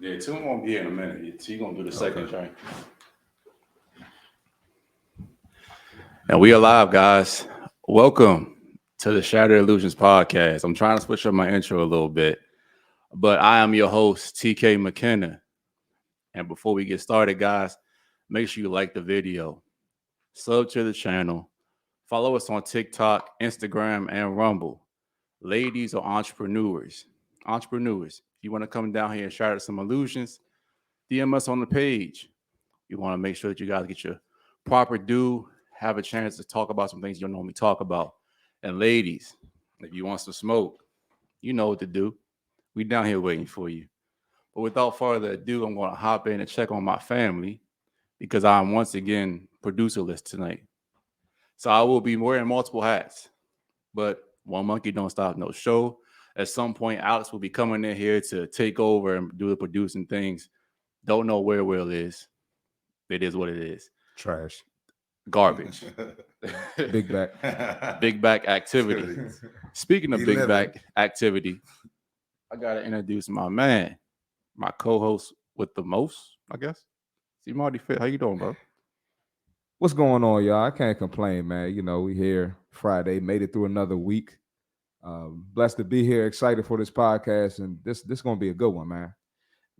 Yeah, two won't be here in a minute. She's gonna do the second train. And we are live, guys. Welcome to the Shattered Illusionz Podcast. I'm trying to switch up my intro a little bit, but I am your host, TK McKenna. And before we get started, guys, make sure you like the video, sub to the channel, follow us on TikTok, Instagram, and Rumble. Ladies or entrepreneurs, if you want to come down here and shatter some illusions, DM us on the page. You want to make sure that you guys get your proper due, have a chance to talk about some things you don't normally talk about. And ladies, if you want some smoke, you know what to do. We down here waiting for you. But without further ado, I'm going to hop in and check on my family because I'm once again producerless tonight. So I will be wearing multiple hats, but one monkey don't stop no show. At some point, Alex will be coming in here to take over and do the producing things. Don't know where Will is. It is what it is. Trash. Garbage. Big back. Big back activity. Speaking of big back activity, I got to introduce my man, my co-host with the most, I guess. CmartyFit, how you doing, bro? What's going on, y'all? I can't complain, man. You know, we here Friday, made it through another week. Blessed to be here, excited for this podcast, and this gonna be a good one, man.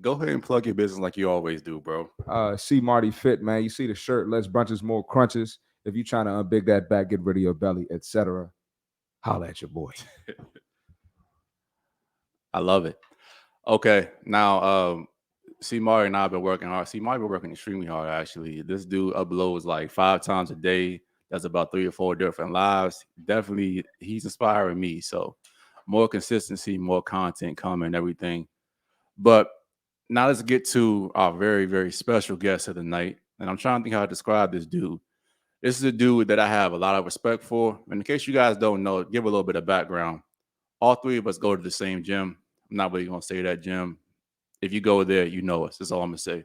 Go ahead and plug your business like you always do, bro. CmartyFit, man. You see the shirt, less brunches, more crunches. If you're trying to unbig that back, get rid of your belly, etc., holla at your boy. I love it. Okay, now Marty and I have been working hard. Marty been working extremely hard, actually. This dude uploads like 5 times a day. That's about 3 or 4 different lives. Definitely, he's inspiring me. So more consistency, more content coming, everything. But now let's get to our very, very special guest of the night. And I'm trying to think how to describe this dude. This is a dude that I have a lot of respect for. And in case you guys don't know, give a little bit of background. All 3 of us go to the same gym. I'm not really going to say that gym. If you go there, you know us. That's all I'm going to say.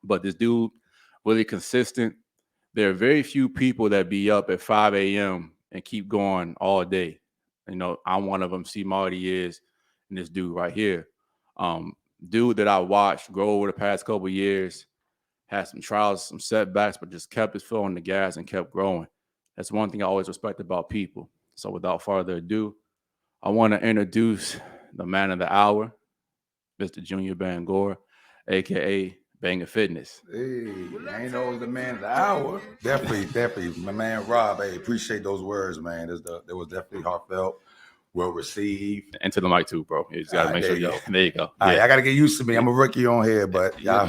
But this dude, really consistent. There are very few people that be up at 5 a.m. and keep going all day. You know, I'm one of them. Marty is, and this dude right here. Dude that I watched grow over the past couple of years, had some trials, some setbacks, but just kept his foot on the gas and kept growing. That's one thing I always respect about people. So without further ado, I want to introduce the man of the hour, Mr. Junior Bangura, a.k.a. BangNFitness. Hey, I ain't know it was the man of the hour. Definitely. My man Rob, hey, appreciate those words, man. There was definitely heartfelt, well received. And to the mic too, bro. You just got to make sure you go. There you go. All right, I got to get used to me. I'm a rookie on here, but you're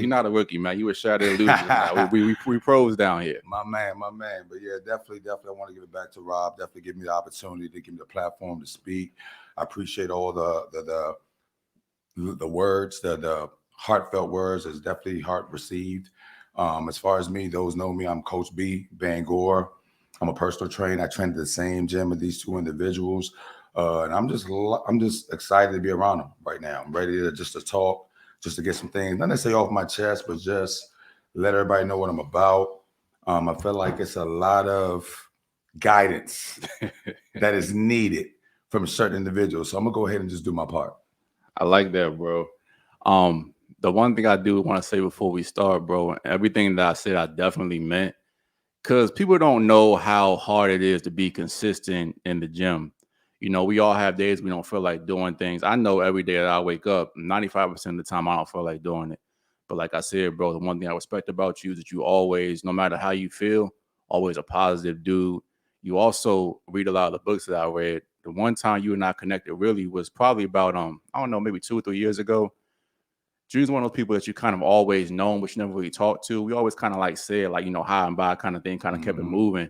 not a rookie, man. You a Shattered Illusionz. we pros down here. My man. But yeah, definitely. I want to give it back to Rob. Definitely give me the opportunity to give me the platform to speak. I appreciate all the words, the heartfelt words. Is definitely heart received. As far as me, those know me. I'm Coach B, Bangura. I'm a personal trainer. I train at the same gym with these 2 individuals. And I'm just excited to be around them right now. I'm ready to talk, just to get some things, not necessarily off my chest, but just let everybody know what I'm about. I feel like it's a lot of guidance that is needed from certain individuals. So I'm gonna go ahead and just do my part. I like that, bro. The one thing I do want to say before we start, bro, everything that I said, I definitely meant, because people don't know how hard it is to be consistent in the gym. You know, we all have days we don't feel like doing things. I know every day that I wake up, 95% of the time, I don't feel like doing it. But like I said, bro, the one thing I respect about you is that you always, no matter how you feel, always a positive dude. You also read a lot of the books that I read. The one time you and I connected really was probably about, I don't know, maybe 2 or 3 years ago. Drew's one of those people that you kind of always known, but you never really talked to. We always kind of like said, like, you know, hi and bye kind of thing, kind of kept it moving.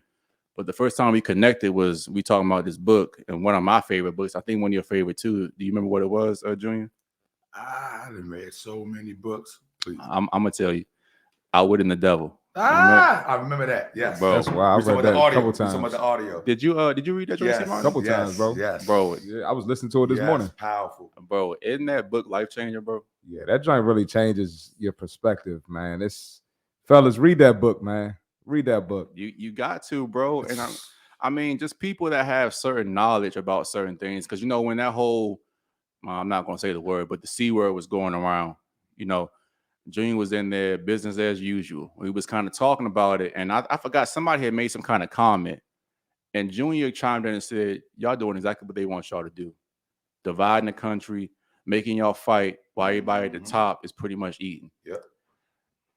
But the first time we connected was we talking about this book, and one of my favorite books. I think one of your favorite too. Do you remember what it was, Junior? I've read so many books. Please. I'm gonna tell you, Outwit and the Devil. I remember that. Yes, bro. That's why I read that a couple times. Some of the audio. Did you read that? Yes, a couple times, bro. Yes, bro. Yeah, I was listening to it this morning. Powerful, bro. Isn't that book life changer, bro? Yeah, that joint really changes your perspective, man. Fellas, read that book, man. Read that book. You got to, bro. And I mean, just people that have certain knowledge about certain things, because you know when that whole I'm not going to say the word, but the C word was going around. You know, Junior was in there, business as usual. We was kind of talking about it, and I forgot somebody had made some kind of comment, and Junior chimed in and said, "Y'all doing exactly what they want y'all to do, dividing the country, making y'all fight while everybody at the top is pretty much eating." Yep.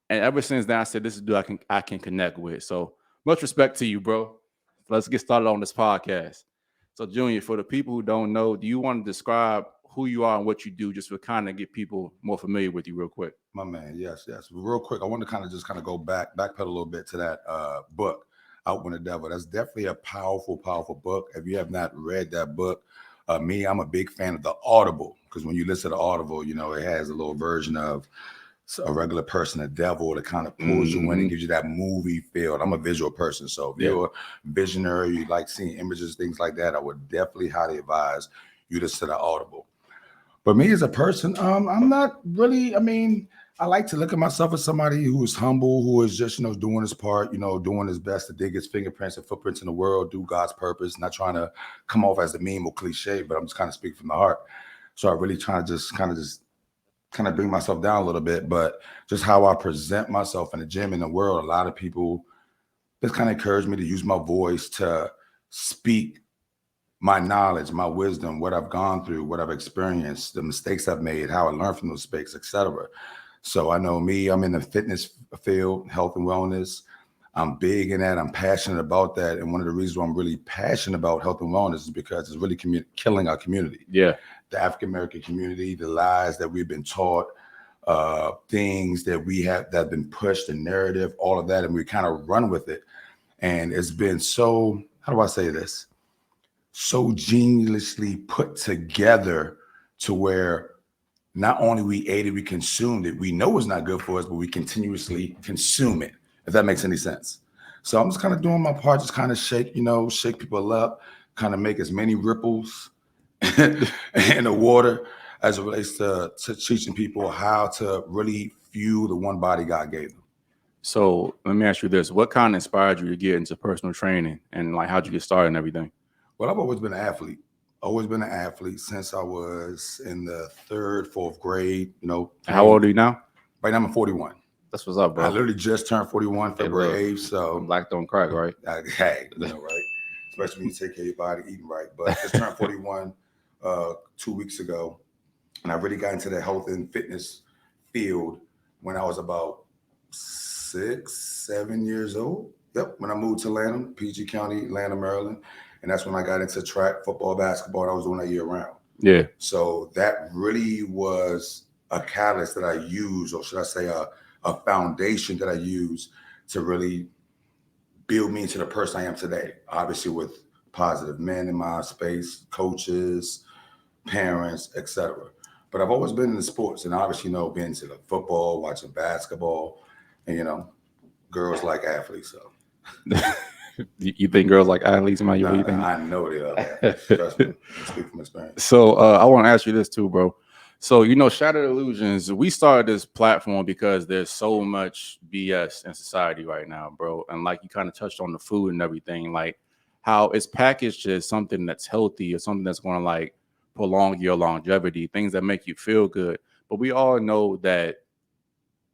And ever since then, I said, "This is dude I can connect with." So much respect to you, bro. Let's get started on this podcast. So, Junior, for the people who don't know, do you want to describe who you are and what you do, just to kind of get people more familiar with you, real quick? My man, yes. Real quick, I want to kind of just go backpedal a little bit to that book, Outwin the Devil. That's definitely a powerful book. If you have not read that book, I'm a big fan of the Audible, because when you listen to Audible, you know, it has a little version of a regular person, a devil, that kind of pulls you in and gives you that movie feel. I'm a visual person, so if you're a visionary, you like seeing images, things like that, I would definitely highly advise you to sit at Audible. But me as a person, I'm not really, I mean, I like to look at myself as somebody who is humble, who is just, you know, doing his part, you know, doing his best to dig his fingerprints and footprints in the world, do God's purpose, not trying to come off as a meme or cliche, but I'm just kind of speaking from the heart. So I really try to just kind of bring myself down a little bit, but just how I present myself in the gym, in the world, a lot of people just kind of encourage me to use my voice to speak my knowledge, my wisdom, what I've gone through, what I've experienced, the mistakes I've made, how I learned from those mistakes, etc. So I know me, I'm in the fitness field, health and wellness. I'm big in that. I'm passionate about that. And one of the reasons why I'm really passionate about health and wellness is because it's really killing our community. Yeah. The African-American community, the lies that we've been taught, things that we have that have been pushed, the narrative, all of that, and we kind of run with it. And it's been so, how do I say this? So geniusly put together to where not only we ate it, we consumed it. We know it's not good for us, but we continuously consume it, if that makes any sense. So I'm just kind of doing my part, just kind of shake people up, kind of make as many ripples in the water as it relates to teaching people how to really fuel the one body God gave them. So let me ask you this. What kind of inspired you to get into personal training, and like how'd you get started and everything? Well, I've always been an athlete. Always been an athlete since I was in the 3rd, 4th grade. You know. How old are you now? Right now I'm 41. That's what's up, bro. I literally just turned 41 February 8th. So black don't crack, right? Hey, you know, right? Especially when you take care of your body, eating right. But I just turned 41 2 weeks ago. And I really got into the health and fitness field when I was about 6, 7 years old. Yep, when I moved to Lanham, PG County, Lanham, Maryland. And that's when I got into track, football, basketball, and I was doing that year round. Yeah. So that really was a catalyst that I used, or should I say a foundation that I used to really build me into the person I am today. Obviously with positive men in my space, coaches, parents, etc. But I've always been in the sports, and obviously, you know, been to the football, watching basketball, and, you know, girls like athletes, so. You think girls like athletes, man? What do you think? I know they love athletes. Trust me. I speak from experience. So I want to ask you this too, bro. So, you know, Shattered Illusionz, we started this platform because there's so much BS in society right now, bro. And like you kind of touched on the food and everything, like how it's packaged as something that's healthy or something that's going to like prolong your longevity, things that make you feel good. But we all know that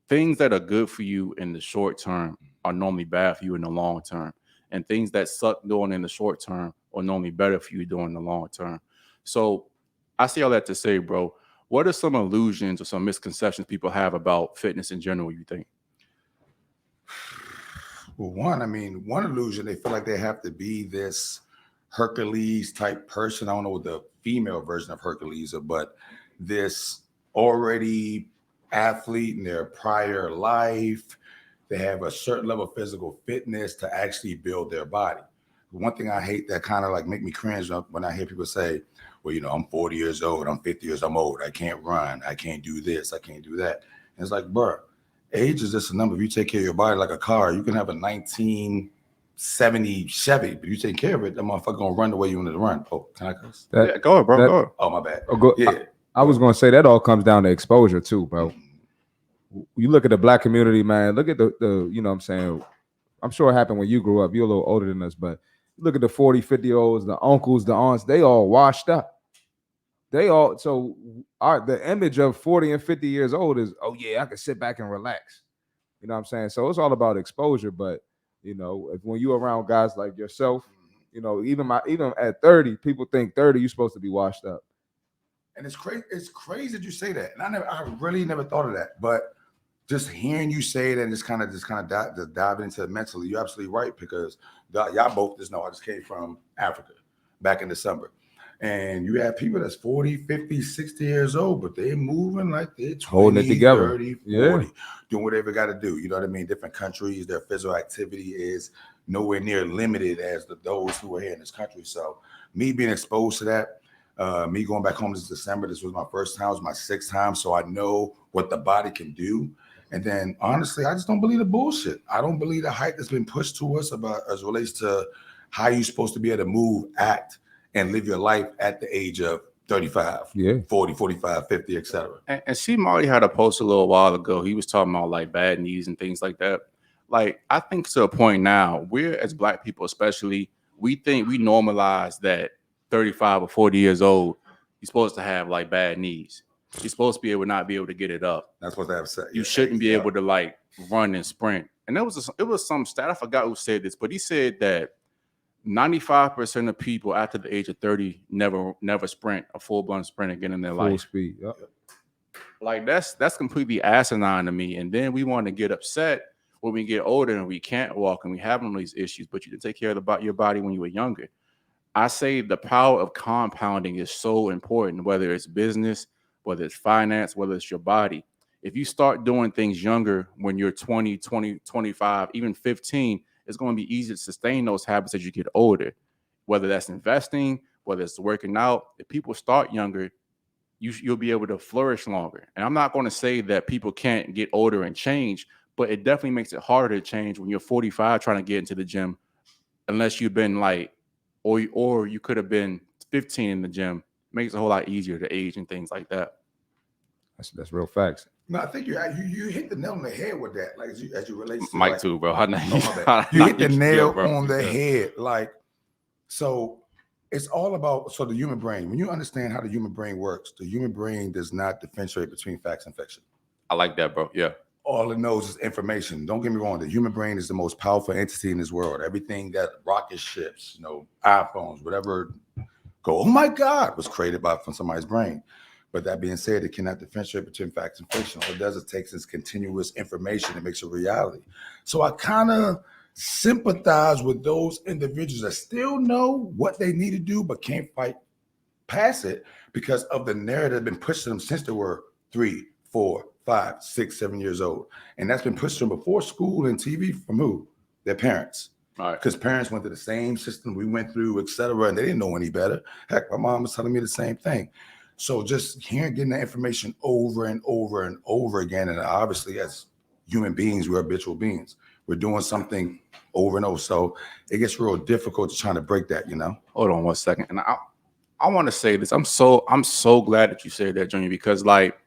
things that are good for you in the short term are normally bad for you in the long term. And things that suck doing in the short term are normally better for you doing the long term. So I say all that to say, bro, what are some illusions or some misconceptions people have about fitness in general, you think? Well, one illusion, they feel like they have to be this Hercules type person. I don't know what the female version of Hercules is, but this already athlete in their prior life. They have a certain level of physical fitness to actually build their body. One thing I hate that kind of like make me cringe when I hear people say, well, you know, I'm 40 years old, I'm 50 years, I'm old, I can't run, I can't do this, I can't do that. And it's like, bro, age is just a number. If you take care of your body like a car, you can have a 1970 Chevy, but you take care of it, that motherfucker gonna run the way you want it to run. Oh, can I cuss? Yeah, go ahead, bro. Go ahead. Oh, my bad. Yeah. I was gonna say that all comes down to exposure too, bro. You look at the black community, man. Look at the you know what I'm saying. I'm sure it happened when you grew up. You're a little older than us, but look at the 40, 50-year-olds, the uncles, the aunts, they all washed up. they all so the image of 40 and 50 years old is, oh yeah, I can sit back and relax. You know what I'm saying? So it's all about exposure. But when you're around guys like yourself, even at 30, people think 30 you're supposed to be washed up. And it's crazy. It's crazy that you say that. And I really never thought of that. But just hearing you say it and just kind of diving into it mentally, you're absolutely right, because y'all both just know I just came from Africa back in December. And you have people that's 40, 50, 60 years old, but they're moving like they're 20, holding it together. 30, 40, doing whatever they got to do. You know what I mean? Different countries, their physical activity is nowhere near limited as those who are here in this country. So me being exposed to that, me going back home this December, this was my first time, it was my 6th time. So I know what the body can do. And then honestly, I just don't believe the bullshit. I don't believe the hype that's been pushed to us about as relates to how you're supposed to be able to move, act, and live your life at the age of 35, 40, 45, 50, etc. And see, Marty had a post a little while ago. He was talking about like bad knees and things like that. Like, I think to a point now, we're as Black people, especially, we think we normalize that 35 or 40 years old, you're supposed to have like bad knees. You're supposed to be able to not be able to get it up. That's what they have said. You shouldn't be able to like run and sprint. And it was some stat, I forgot who said this, but he said that 95% of people after the age of 30 never sprint a full-blown sprint again in their life. Full speed. Yep. Like that's completely asinine to me. And then we want to get upset when we get older and we can't walk and we have all these issues, but you can take care of your body when you were younger. I say the power of compounding is so important, whether it's business, whether it's finance, whether it's your body. If you start doing things younger when you're 20, 25, even 15, it's going to be easy to sustain those habits as you get older, whether that's investing, whether it's working out. If people start younger, you'll be able to flourish longer. And I'm not going to say that people can't get older and change, but it definitely makes it harder to change when you're 45 trying to get into the gym, unless you've been like, or you could have been 15 in the gym. It makes it a whole lot easier to age and things like that. That's real facts. No, I think you hit the nail on the head with that, like as you relate to Mike like, too, bro. You hit the nail on the head. Like, so it's all about the human brain. When you understand how the human brain works, the human brain does not differentiate between facts and fiction. I like that, bro. Yeah. All it knows is information. Don't get me wrong. The human brain is the most powerful entity in this world. Everything that rocket ships, iPhones, whatever, oh my God, was created from somebody's brain. But that being said, it cannot differentiate between facts and fiction. All it does is takes this continuous information and makes it reality. So I kind of sympathize with those individuals that still know what they need to do, but can't fight past it because of the narrative been pushed to them since they were 3, 4, 5, 6, 7 years old. And that's been pushed to them before school and TV from who? Their parents. Because parents went through the same system we went through, et cetera, and they didn't know any better. Heck, my mom was telling me the same thing. So just getting that information over and over and over again, and obviously as human beings, we're habitual beings. We're doing something over and over. So it gets real difficult to try to break that, Hold on 1 second. And I want to say this. I'm so glad that you said that, Junior, because like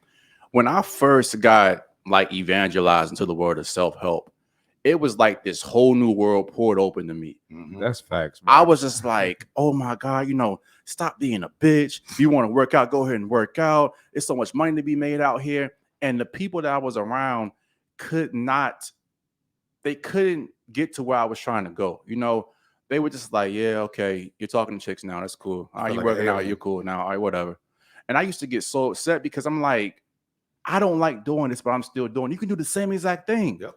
when I first got like evangelized into the world of self-help, it was like this whole new world poured open to me. Mm-hmm. That's facts, bro. I was just like, oh my God, stop being a bitch. If you want to work out, go ahead and work out. There's so much money to be made out here. And the people that I was around couldn't get to where I was trying to go. They were just like, yeah, okay, you're talking to chicks now. That's cool. All right, you're working out. You're cool now. All right, whatever. And I used to get so upset because I'm like, I don't like doing this, but I'm still doing it. You can do the same exact thing. Yep.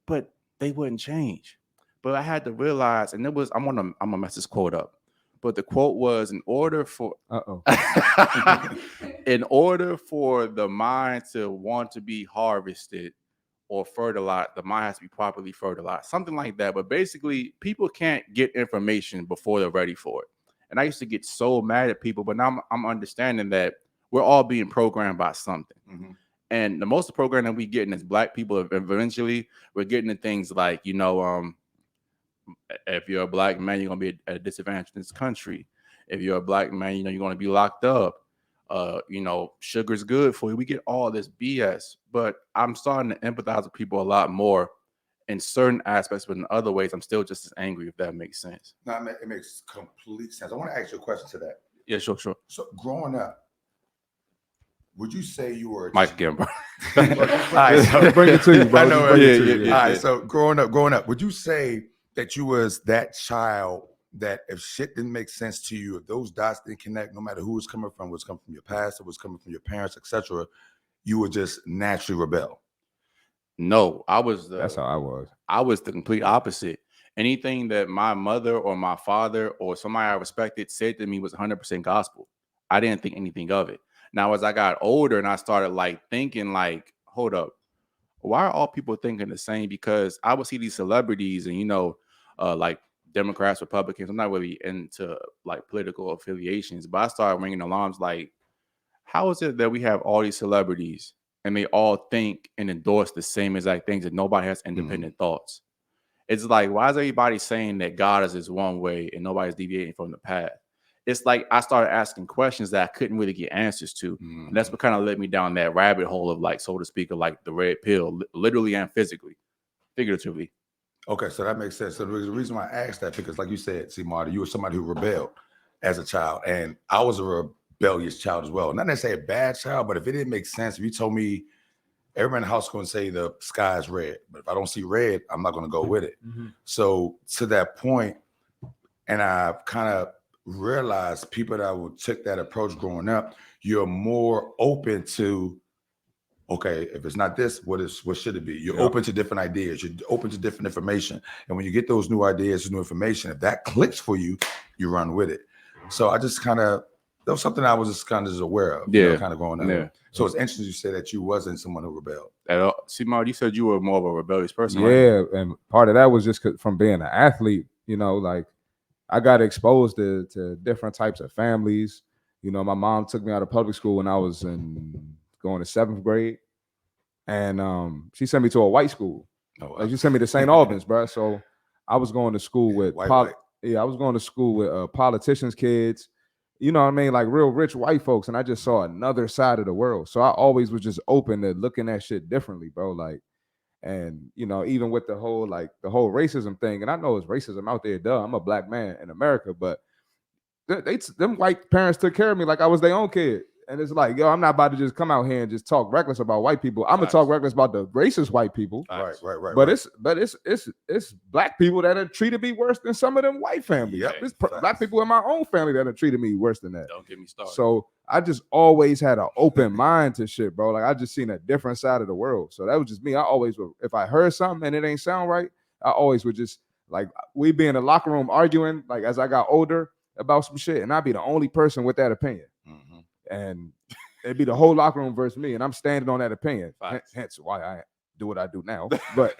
But they wouldn't change. But I had to realize, and I'm gonna mess this quote up. But the quote was, in order for the mind to want to be harvested or fertilized, the mind has to be properly fertilized. Something like that. But basically, people can't get information before they're ready for it. And I used to get so mad at people, but now I'm understanding that we're all being programmed by something. Mm-hmm. And the most of the programming we getting as Black people, eventually we're getting to things like, if you're a Black man, you're going to be at a disadvantage in this country. If you're a Black man, you're going to be locked up. Sugar's good for you. We get all this BS, but I'm starting to empathize with people a lot more in certain aspects, but in other ways, I'm still just as angry, if that makes sense. No, it makes complete sense. I want to ask you a question to that. Yeah, sure. So growing up, would you say you were Mike again, bro. All right, so Bring it to you, bro. I know, Just bring right? it to you. All right, so growing up, would you say that you was that child that if shit didn't make sense to you, if those dots didn't connect, no matter who was coming from your past, it was coming from your parents, etc., you would just naturally rebel? No, That's how I was. I was the complete opposite. Anything that my mother or my father or somebody I respected said to me was 100% gospel. I didn't think anything of it. Now, as I got older and I started like thinking like, hold up, why are all people thinking the same? Because I would see these celebrities and, like Democrats, Republicans. I'm not really into like political affiliations, but I started ringing alarms like, how is it that we have all these celebrities and they all think and endorse the same exact things and nobody has independent thoughts? It's like, why is everybody saying that God is this one way and nobody's deviating from the path? It's like I started asking questions that I couldn't really get answers to. And that's what kind of led me down that rabbit hole of like, so to speak, of like the red pill, literally and physically, figuratively. Okay, so that makes sense. So the reason why I asked that, because like you said, see, Marty, you were somebody who rebelled as a child, and I was a rebellious child as well. Not necessarily a bad child, but if it didn't make sense, if you told me everyone in the house is going to say the sky is red, but if I don't see red, I'm not going to go with it. So to that point, and I've kind of realized people that would take that approach growing up, you're more open to, okay, if it's not this, what should it be? You're open to different ideas. You're open to different information. And when you get those new ideas, new information, if that clicks for you, you run with it. So I just kind of, that was something I was just kind of aware of, kind of going on. Yeah. So it's interesting you say that you wasn't someone who rebelled. At all. See, Mark, you said you were more of a rebellious person, Yeah, right? and part of that was just from being an athlete. Like I got exposed to different types of families. My mom took me out of public school when I was going to 7th grade, and she sent me to a white school. Oh, wow. Like she sent me to St. Albans, bro. So I was going to school with white. I was going to school with politicians' kids. You know what I mean? Like real rich white folks. And I just saw another side of the world. So I always was just open to looking at shit differently, bro. Like, and even with the whole racism thing, and I know it's racism out there, duh. I'm a black man in America, but them white parents took care of me like I was their own kid. And it's like, yo, I'm not about to just come out here and just talk reckless about white people. I'm gonna talk reckless about the racist white people. Right. But it's black people that have treated me worse than some of them white families. Yep. It's black people in my own family that have treated me worse than that. Don't get me started. So I just always had an open mind to shit, bro. Like I just seen a different side of the world. So that was just me. I always would, if I heard something and it ain't sound right, I always would just like we be in the locker room arguing. Like as I got older about some shit, and I'd be the only person with that opinion. And it'd be the whole locker room versus me, and I'm standing on that opinion. Hence why I do what I do now. But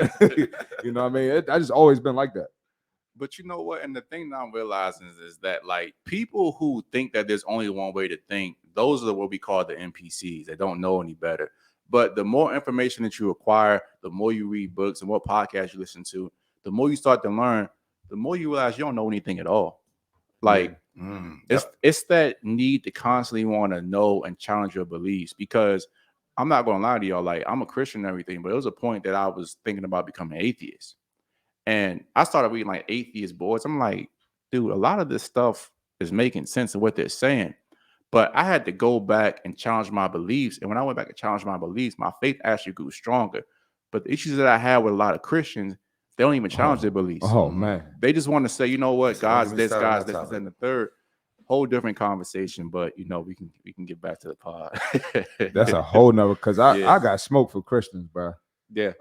you know what I mean? I just always been like that. But you know what? And the thing that I'm realizing is that like people who think that there's only one way to think, those are what we call the NPCs. They don't know any better. But the more information that you acquire, the more you read books and more podcasts you listen to, the more you start to learn, the more you realize you don't know anything at all. Like it's that need to constantly want to know and challenge your beliefs, because I'm not going to lie to y'all. Like I'm a Christian and everything, but it was a point that I was thinking about becoming atheist. And I started reading like atheist boards. I'm like, dude, a lot of this stuff is making sense of what they're saying. But I had to go back and challenge my beliefs. And when I went back and challenged my beliefs, my faith actually grew stronger. But the issues that I had with a lot of Christians, they don't even challenge their beliefs. Oh, man. They just want to say, you know what, God's this, God's this, and the third. Whole different conversation, but we can get back to the pod. That's a whole nother, because I got smoke for Christians, bro. Yeah.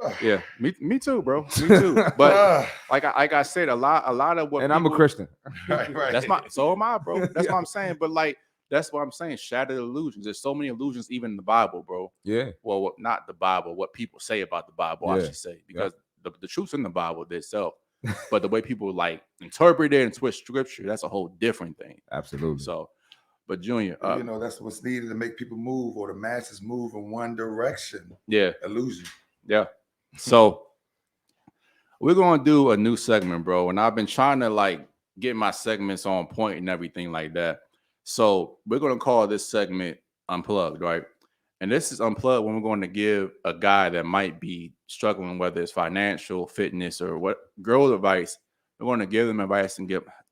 Me too, bro. Me too. But like I said, a lot of what. And I'm a Christian. Right. So am I, bro. That's what I'm saying. But like that's what I'm saying. Shattered illusions. There's so many illusions even in the Bible, bro. Yeah. Well, not the Bible. What people say about the Bible, I should say, because the truth's in the Bible itself. But the way people like interpret it and twist scripture, that's a whole different thing. Absolutely. So, but Junior, that's what's needed to make people move, or the masses move in one direction. Yeah. Illusion. Yeah. So we're gonna do a new segment, bro. And I've been trying to like get my segments on point and everything like that. So we're gonna call this segment Unplugged, right? And this is Unplugged when we're going to give a guy that might be struggling, whether it's financial, fitness, or what girl advice. We're going to give them advice and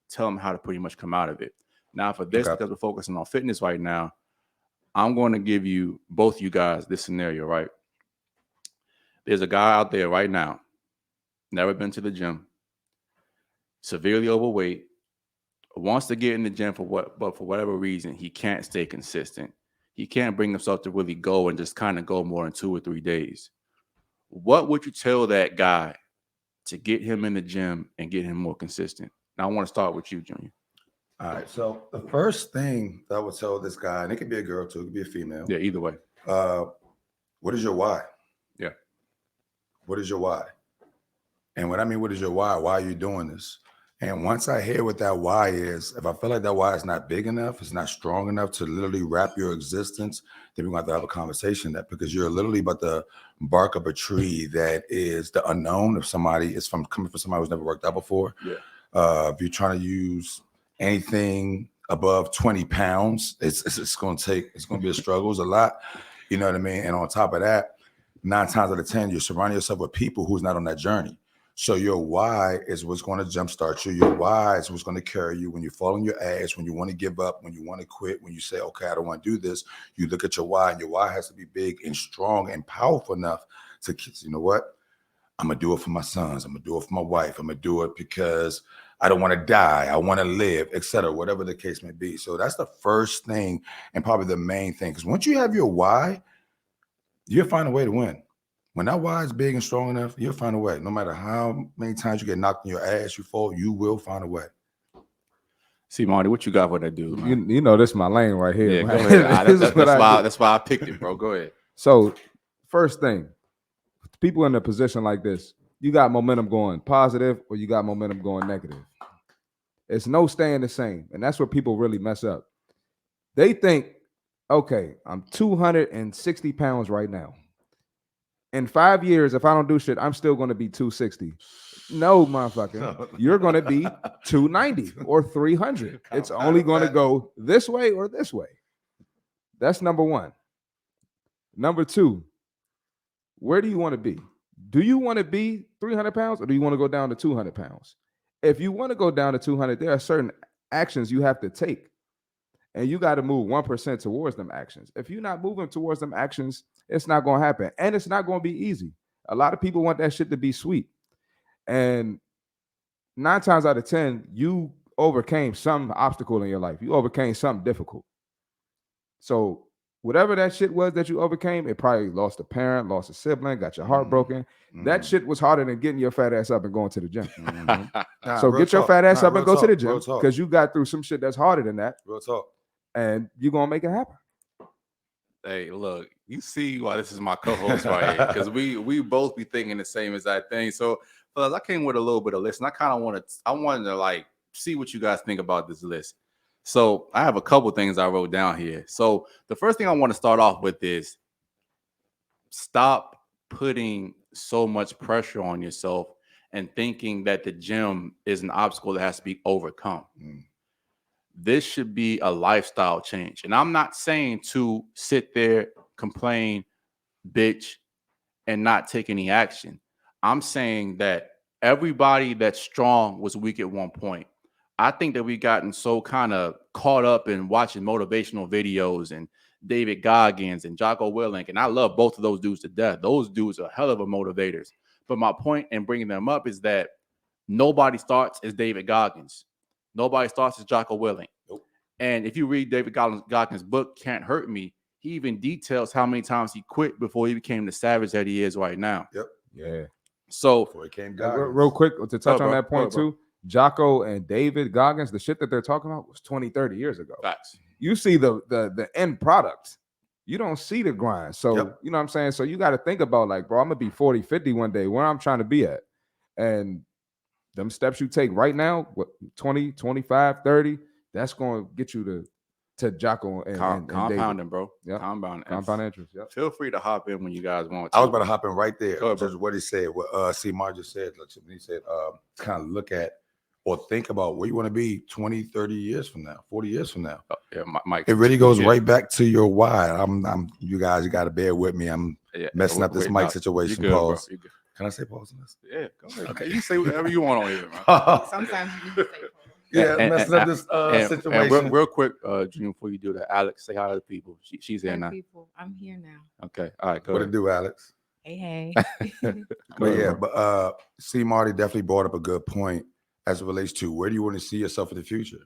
tell them how to pretty much come out of it. Now for this, Okay. because we're focusing on fitness right now, I'm going to give you, both you guys, this scenario, right? There's a guy out there right now, never been to the gym, severely overweight, wants to get in the gym but for whatever reason, he can't stay consistent. He can't bring himself to really go and just kind of go more than 2 or 3 days. What would you tell that guy to get him in the gym and get him more consistent? Now, I want to start with you, Junior. All right. So the first thing that I would tell this guy, and it could be a girl too, it could be a female. Yeah, either way. What is your why? Yeah. What is your why? And what I mean, what is your why? Why are you doing this? And once I hear what that why is, if I feel like that why is not big enough, it's not strong enough to literally wrap your existence, then we're going to have to have a conversation that, because you're literally about to bark up a tree that is the unknown. If somebody is coming from somebody who's never worked out before, if you're trying to use anything above 20 pounds, it's going to be a struggle. It's a lot, you know what I mean? And on top of that, 9 times out of 10, you're surrounding yourself with people who's not on that journey. So your why is what's going to jumpstart you. Your why is what's going to carry you when you fall on your ass, when you want to give up, when you want to quit, when you say, okay, I don't want to do this. You look at your why, and your why has to be big and strong and powerful enough to, you know what? I'm going to do it for my sons. I'm going to do it for my wife. I'm going to do it because I don't want to die. I want to live, etc., whatever the case may be. So that's the first thing and probably the main thing. Because once you have your why, you'll find a way to win. When that why is big and strong enough, you'll find a way. No matter how many times you get knocked in your ass, you fall, you will find a way. See, Marty, what you got for that dude, man? You know, this is my lane right here. Yeah, man. go ahead. This That's why I picked it, bro. Go ahead. So, first thing, people in a position like this, you got momentum going positive or you got momentum going negative. It's no staying the same. And that's where people really mess up. They think, okay, I'm 260 pounds right now. In 5 years, if I don't do shit, I'm still going to be 260. No, motherfucker. You're going to be 290 or 300. It's only going to go this way or this way. That's number one. Number two, where do you want to be? Do you want to be 300 pounds or do you want to go down to 200 pounds? If you want to go down to 200, there are certain actions you have to take. And you got to move 1% towards them actions. If you're not moving towards them actions, it's not going to happen. And it's not going to be easy. A lot of people want that shit to be sweet. And 9 times out of 10, you overcame some obstacle in your life. You overcame something difficult. So whatever that shit was that you overcame, it probably lost a parent, lost a sibling, got your heart broken. That shit was harder than getting your fat ass up and going to the gym. So get your fat ass up and go to the gym because you got through some shit that's harder than that. Real talk. And you're going to make it happen. Hey, look, you see why this is my co-host right here, because we both be thinking the same exact thing. So, fellas, I came with a little bit of list, and I wanted to like see what you guys think about this list. So, I have a couple things I wrote down here. So, the first thing I want to start off with is stop putting so much pressure on yourself and thinking that the gym is an obstacle that has to be overcome. This should be a lifestyle change. And I'm not saying to sit there, complain, bitch, and not take any action. I'm saying that everybody that's strong was weak at one point. I think that we've gotten so kind of caught up in watching motivational videos and David Goggins and Jocko Willink. And I love both of those dudes to death. Those dudes are hell of a motivators. But my point in bringing them up is that nobody starts as David Goggins. Nobody starts as Jocko Willink. Nope. And if you read David Goggins' book, Can't Hurt Me, he even details how many times he quit before he became the savage that he is right now. Yep. Yeah. So, Before he came real quick, to touch on that point bro. too, Jocko and David Goggins, the shit that they're talking about was 20, 30 years ago. Facts. You see the end product. You don't see the grind. So, you know what I'm saying? So you got to think about like, bro, I'm going to be 40, 50 one day, where I'm trying to be at. And them steps you take right now, what 20, 25, 30, that's going to get you to Jocko and compounding, David. bro. Yep. Compound interest. Yep. Feel free to hop in when you guys want to. I was about to hop in right there. Go ahead, Just what he said. What CMar just said. He said, kind of look at or think about where you want to be 20, 30 years from now, 40 years from now. Mike. It really goes right back to your why. You guys, you got to bear with me. I'm messing up this mic situation. Pause. Can I say pause on this? Yeah, go ahead. Okay, you say whatever you want on here, man. Sometimes you need to say pause. messing up this situation. Real quick, Junior, before you do that, Alex, say hi to the people. She's here now. People, I'm here now. Okay, all right, go What ahead. to do, Alex? Hey. But yeah, but C. Marty definitely brought up a good point as it relates to where do you want to see yourself in the future?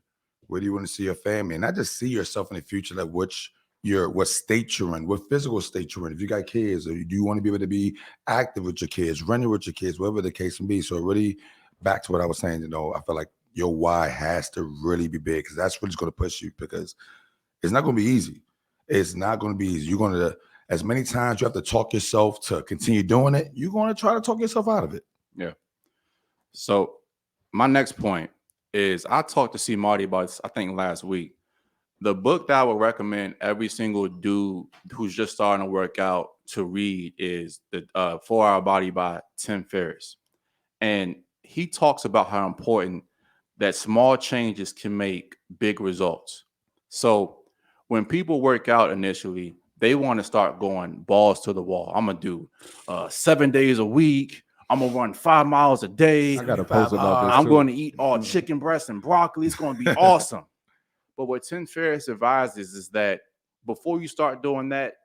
Where do you want to see your family? And not just see yourself in the future, like what state you're in, what physical state you're in. If you got kids, or do you want to be able to be active with your kids, running with your kids, whatever the case may be. So really back to what I was saying, I feel like your why has to really be big, because that's what's going to push you, because it's not going to be easy. It's not going to be easy. You're going to, as many times you have to talk yourself to continue doing it, you're going to try to talk yourself out of it. Yeah. So my next point is, I talked to C. Marty about this, I think last week. The book that I would recommend every single dude who's just starting to work out to read is the 4-Hour Body by Tim Ferriss. And he talks about how important that small changes can make big results. So when people work out initially, they want to start going balls to the wall. I'm going to do 7 days a week. I'm going to run 5 miles a day. I got a post about this. I'm going to eat all chicken breast and broccoli. It's going to be awesome. But what Tim Ferriss advises is that before you start doing that,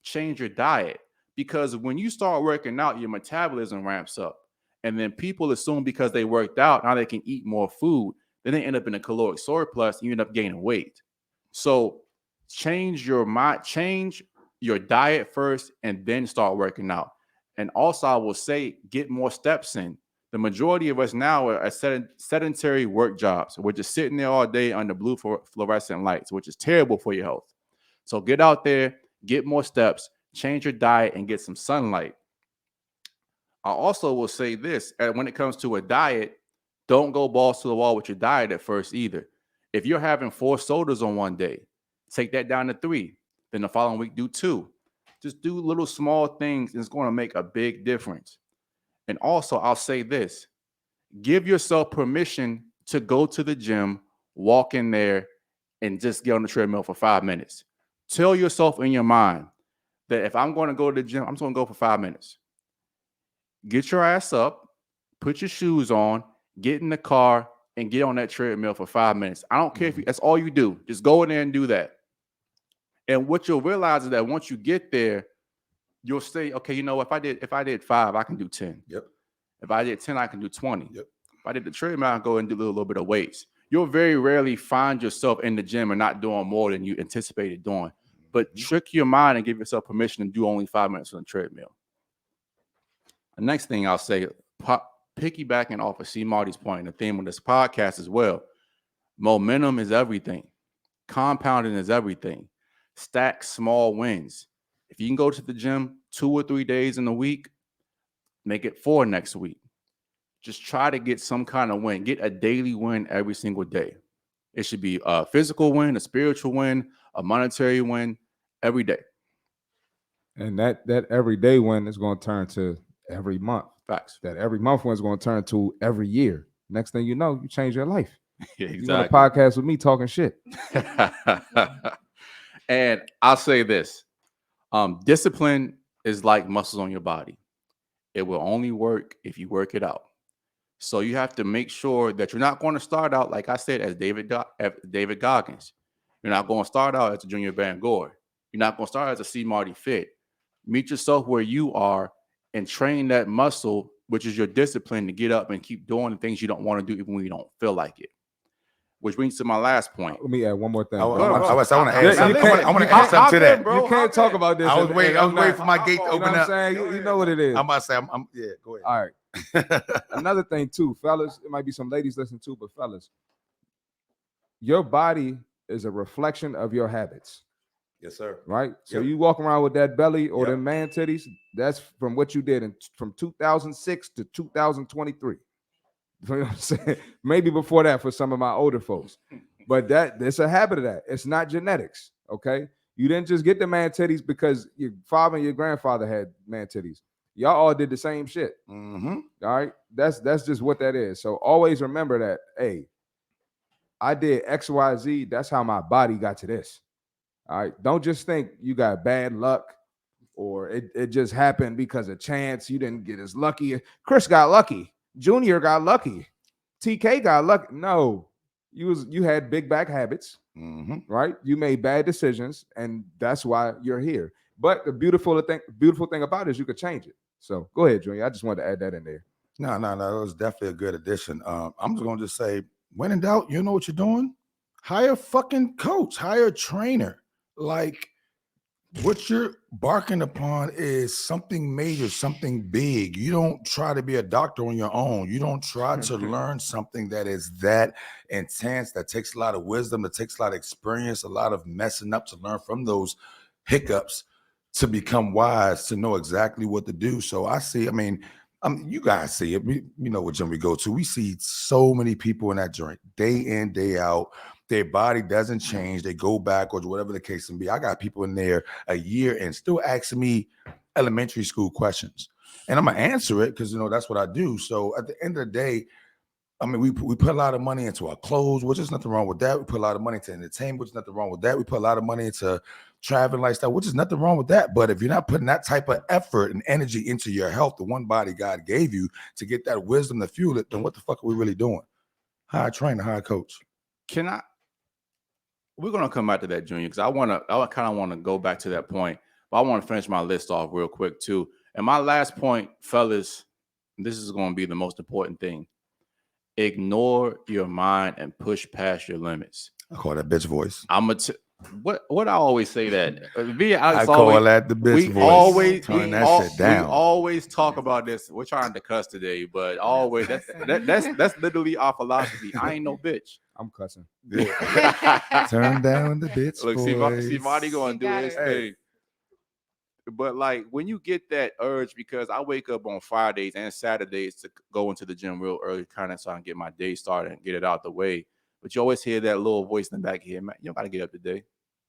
change your diet. Because when you start working out, your metabolism ramps up. And then people assume because they worked out, now they can eat more food. Then they end up in a caloric surplus and you end up gaining weight. So change your mind, change your diet first, and then start working out. And also, I will say, get more steps in. The majority of us now are sedentary work jobs. We're just sitting there all day under blue fluorescent lights, which is terrible for your health. So get out there, get more steps, change your diet, and get some sunlight. I also will say this, when it comes to a diet, don't go balls to the wall with your diet at first either. If you're having 4 sodas on one day, take that down to 3. Then the following week, do 2. Just do little small things, and it's going to make a big difference. And also, I'll say this, give yourself permission to go to the gym, walk in there, and just get on the treadmill for 5 minutes. Tell yourself in your mind that if I'm going to go to the gym, I'm just going to go for 5 minutes. Get your ass up, put your shoes on, get in the car, and get on that treadmill for 5 minutes. I don't care if that's all you do. Just go in there and do that. And what you'll realize is that once you get there, you'll say, okay, you know, if I did 5, I can do 10. Yep. If I did 10, I can do 20. Yep. If I did the treadmill, I can go and do a little bit of weights. You'll very rarely find yourself in the gym and not doing more than you anticipated doing. But trick your mind and give yourself permission to do only 5 minutes on the treadmill. The next thing I'll say, piggybacking off of C. Marty's point, the theme of this podcast as well, momentum is everything. Compounding is everything. Stack small wins. If you can go to the gym 2 or 3 days in a week, make it 4 next week. Just try to get some kind of win. Get a daily win every single day. It should be a physical win, a spiritual win, a monetary win every day. And that everyday win is going to turn to every month. Facts. That every month win is going to turn to every year. Next thing you know, you change your life. Yeah, exactly. You want a podcast with me talking shit. And I'll say this. Discipline is like muscles on your body. It will only work if you work it out. So you have to make sure that you're not going to start out, like I said, as David Goggins. You're not going to start out as a Junior Bangura. You're not going to start as a CmartyFit. Meet yourself where you are and train that muscle, which is your discipline, to get up and keep doing the things you don't want to do even when you don't feel like it. Which brings to my last point. Let me add one more thing. I want to add something. I want to hop add something to that. You can't talk about this. I was waiting for my gate to You know open what I'm up. saying? You know what it is. I'm about to say, yeah, go ahead. All right. Another thing too, fellas, it might be some ladies listening too, but fellas, your body is a reflection of your habits. Yes, sir. Right? So Yep. you walk around with that belly or Yep. them man titties, that's from what you did from 2006 to 2023. You know what I'm saying? Maybe before that for some of my older folks. But it's a habit of that. It's not genetics, okay? You didn't just get the man titties because your father and your grandfather had man titties. Y'all all did the same shit. Mm-hmm. All right? That's just what that is. So always remember that, hey, I did XYZ. That's how my body got to this. All right? Don't just think you got bad luck or it just happened because of chance. You didn't get as lucky. Chris got lucky. Junior got lucky. TK got lucky. No. you had big back habits, right? You made bad decisions, and that's why you're here. But the beautiful thing about it is you could change it. So go ahead, Junior. I just wanted to add that in there. No, it was definitely a good addition. I'm just gonna just say, when in doubt, you know what you're doing? Hire a fucking coach, hire a trainer. Like, what you're barking upon is something major, something big. You don't try to be a doctor on your own. You don't try to learn something that is that intense, that takes a lot of wisdom, that takes a lot of experience, a lot of messing up to learn from those hiccups to become wise, to know exactly what to do. So you guys see it. We know what gym we go to. We see so many people in that joint day in, day out. Their body doesn't change. They go backwards, whatever the case may be. I got people in there a year and still asking me elementary school questions. And I'm going to answer it because, that's what I do. So at the end of the day, we put a lot of money into our clothes, which is nothing wrong with that. We put a lot of money into entertainment, which is nothing wrong with that. We put a lot of money into traveling lifestyle, which is nothing wrong with that. But if you're not putting that type of effort and energy into your health, the one body God gave you to get that wisdom to fuel it, then what the fuck are we really doing? Hire a trainer, hire a coach. We're gonna come back to that, Junior, because I kind of want to go back to that point, but I want to finish my list off real quick too. And my last point, fellas, this is going to be the most important thing. Ignore your mind and push past your limits. I call that bitch voice. What I always say that. I call that the bitch voice. Turn that shit down. We always talk about this. We're trying to cuss today, but always that's literally our philosophy. I ain't no bitch. I'm cussing. Turn down the bitch. Look, see Marty going to do his thing. But like when you get that urge, because I wake up on Fridays and Saturdays to go into the gym real early, kind of so I can get my day started and get it out the way. But you always hear that little voice in the back of your head, man, you don't got to get up today.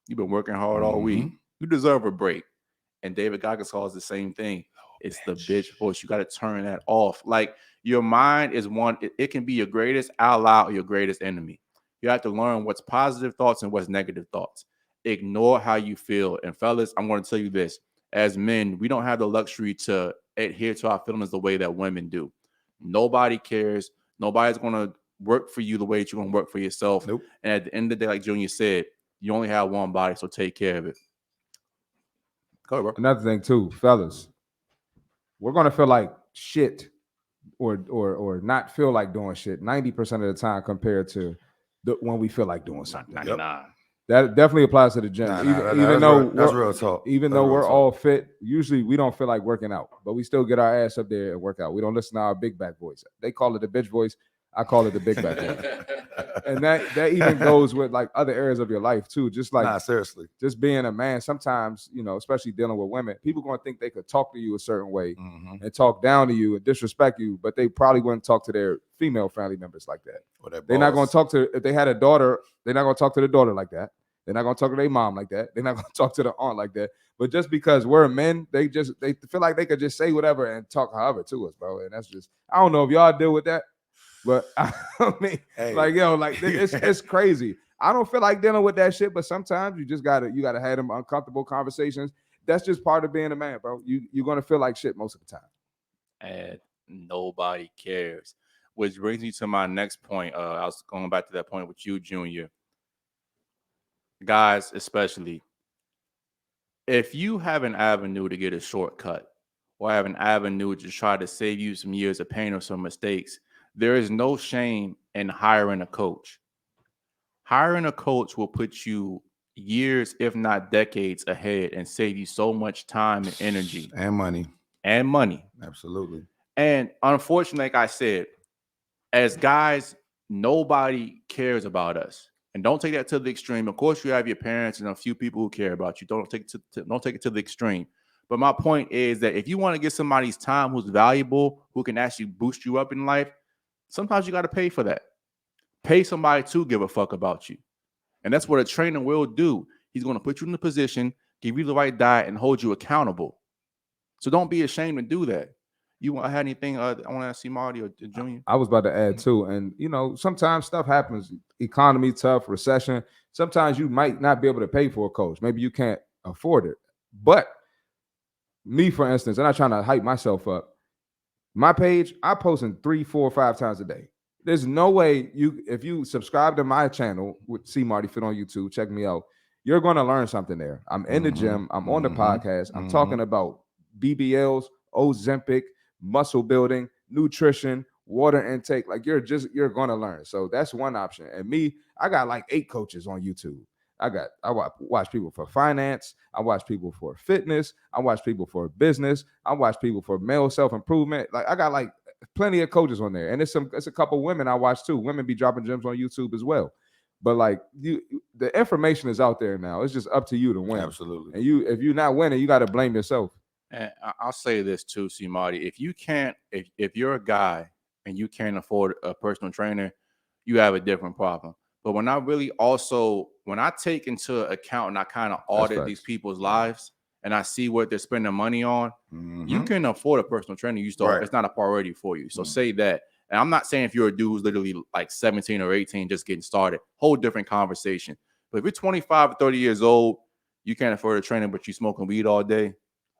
You've been working hard all week. You deserve a break. And David Goggins calls the same thing. It's the bitch voice. You got to turn that off. Like your mind is it can be your greatest ally or your greatest enemy. You have to learn what's positive thoughts and what's negative thoughts. Ignore how you feel. And fellas, I'm going to tell you this. As men, we don't have the luxury to adhere to our feelings the way that women do. Nobody cares. Nobody's going to work for you the way that you're going to work for yourself. Nope. And at the end of the day, like Junior said, you only have one body, so take care of it. Go ahead, bro. Another thing too, fellas, we're going to feel like shit or not feel like doing shit 90% of the time compared to when we feel like doing something. 99. That definitely applies to the gym. Even though that's real talk. Even though we're all fit, usually we don't feel like working out, but we still get our ass up there and work out. We don't listen to our big back voice. They call it the bitch voice. I call it the big back voice. And that even goes with like other areas of your life too. Just like seriously, just being a man. Sometimes, especially dealing with women, people going to think they could talk to you a certain way and talk down to you and disrespect you, but they probably wouldn't talk to their female family members like that. They're not going to talk to, if they had a daughter, they're not going to talk to the daughter like that. They're not going to talk to their mom like that. They're not going to talk to the aunt like that. But just because we're men, they feel like they could just say whatever and talk however to us, bro. And that's just, I don't know if y'all deal with that, but I mean, it's crazy. I don't feel like dealing with that shit, but sometimes you just gotta have them uncomfortable conversations. That's just part of being a man, bro. You're gonna feel like shit most of the time. And nobody cares. Which brings me to my next point. I was going back to that point with you, Junior. Guys, especially, if you have an avenue to get a shortcut or have an avenue to try to save you some years of pain or some mistakes, there is no shame in hiring a coach. Hiring a coach will put you years, if not decades ahead and save you so much time and energy. And money. Absolutely. And unfortunately, like I said, as guys, nobody cares about us. And don't take that to the extreme. Of course, you have your parents and a few people who care about you. Don't take it to the extreme. But my point is that if you want to get somebody's time who's valuable, who can actually boost you up in life, sometimes you got to pay for that. Pay somebody to give a fuck about you. And that's what a trainer will do. He's going to put you in the position, give you the right diet, and hold you accountable. So don't be ashamed to do that. You want to have anything? I want to ask Marty or Junior. I was about to add too, and sometimes stuff happens. Economy tough, recession. Sometimes you might not be able to pay for a coach. Maybe you can't afford it. But me, for instance, I'm not trying to hype myself up. My page, I post in 3, 4, 5 times a day. There's no way if you subscribe to my channel with CmartyFit on YouTube, check me out. You're going to learn something there. I'm in the gym. I'm on the podcast. I'm talking about BBLs, Ozempic, muscle building, nutrition, water intake. Like you're going to learn. So that's one option. And me, I got like 8 coaches on YouTube. I watch people for finance. I watch people for fitness. I watch people for business. I watch people for male self-improvement. Like I got like plenty of coaches on there. And it's a couple women I watch too. Women be dropping gems on YouTube as well. But like the information is out there now. It's just up to you to win. Absolutely. And if you're not winning, you got to blame yourself. And I'll say this too, C Marty. If you can't, if you're a guy and you can't afford a personal trainer, you have a different problem. But when I take into account and I kind of audit these people's lives and I see what they're spending money on, you can afford a personal trainer. It's not a priority for you. So say that. And I'm not saying if you're a dude who's literally like 17 or 18 just getting started, whole different conversation. But if you're 25 or 30 years old, you can't afford a trainer, but you smoking weed all day.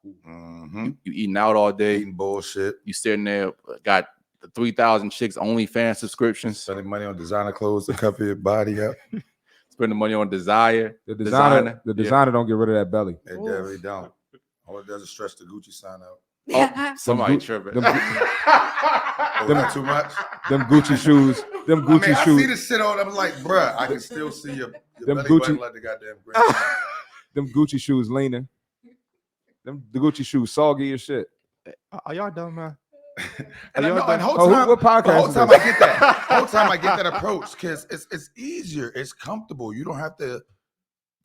You eating out all day. Eating bullshit. You sitting there, got the 3,000 chicks OnlyFans subscriptions. Spending money on designer clothes to cover your body up. Spending money on desire. The designer don't get rid of that belly. They definitely don't. All it does is stretch the Gucci sign out. Oh, somebody tripping. Not too much. Them Gucci shoes. Them Gucci shoes. I see this shit on. I'm like, bruh, I can still see your them belly Gucci, button like the goddamn green. Them Gucci shoes leaning. The Gucci shoes soggy as shit. Are y'all done, man? What podcast? Whole time I get that approach because it's easier. It's comfortable. You don't have to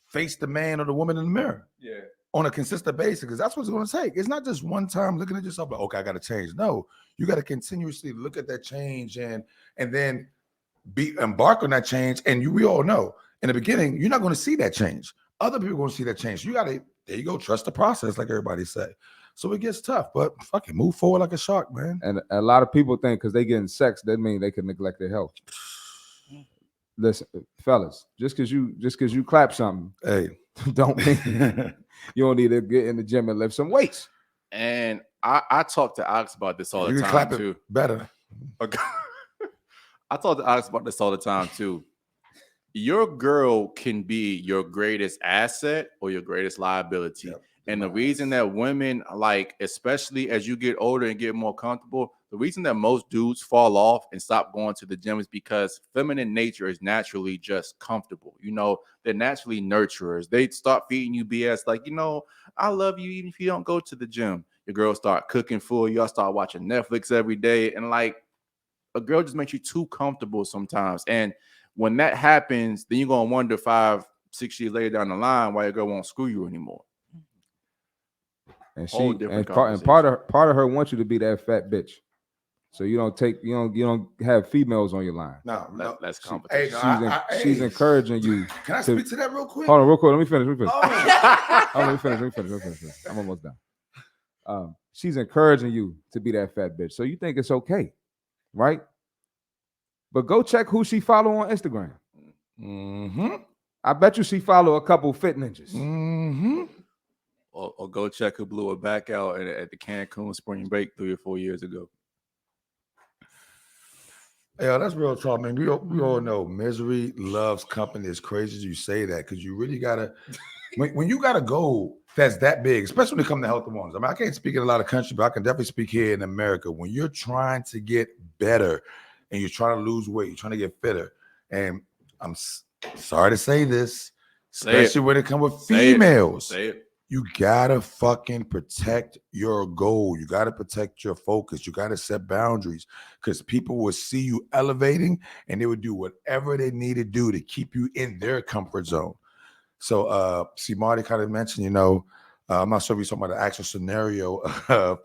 face the man or the woman in the mirror. Yeah. On a consistent basis, because that's what it's going to take. It's not just one time looking at yourself like, okay, I got to change. No, you got to continuously look at that change and then embark on that change. And we all know in the beginning, you're not going to see that change. Other people are going to see that change. You got to, there you go, trust the process, like everybody say. So it gets tough, but fucking move forward like a shark, man. And a lot of people think because they getting sex, that mean they can neglect their health. Listen, fellas, just because you clap something, hey, don't mean you don't need to get in the gym and lift some weights. And I talk to Alex about this all the time clap too. It better. I talk to Alex about this all the time too. Your girl can be your greatest asset or your greatest liability. Yep. And the reason that women, like, especially as you get older and get more comfortable, the reason that most dudes fall off and stop going to the gym is because feminine nature is naturally just comfortable. You know, they're naturally nurturers. They start feeding you BS like, you know, I love you even if you don't go to the gym. Your girl start cooking for you. Y'all start watching Netflix every day. And like, a girl just makes you too comfortable sometimes. And when that happens, then you're going to wonder 5-6 years later down the line why your girl won't screw you anymore. And part of her wants you to be that fat bitch, so you don't have females on your line. No, that's competition. She's encouraging you. Can I speak to that real quick? Hold on, real quick. Let me finish. Let me finish. I'm almost done. She's encouraging you to be that fat bitch, so you think it's okay, right? But go check who she follow on Instagram. I bet you she follow a couple fit ninjas. Or go check who blew her back out at the Cancun spring break 3 or 4 years ago. Yeah, that's real talk, man. We all know misery loves company. As crazy as you say that, because you really gotta when you got a goal that's that big, especially when it comes to health and wellness. I mean, I can't speak in a lot of countries, but I can definitely speak here in America. When you're trying to get better and you're trying to lose weight, you're trying to get fitter, and I'm sorry to say this, especially when it comes with females. Say it. You gotta fucking protect your goal. You gotta protect your focus. You gotta set boundaries because people will see you elevating and they would do whatever they need to do to keep you in their comfort zone. So, see, Marty kind of mentioned, you know, I'm not sure if you're talking about the actual scenario of,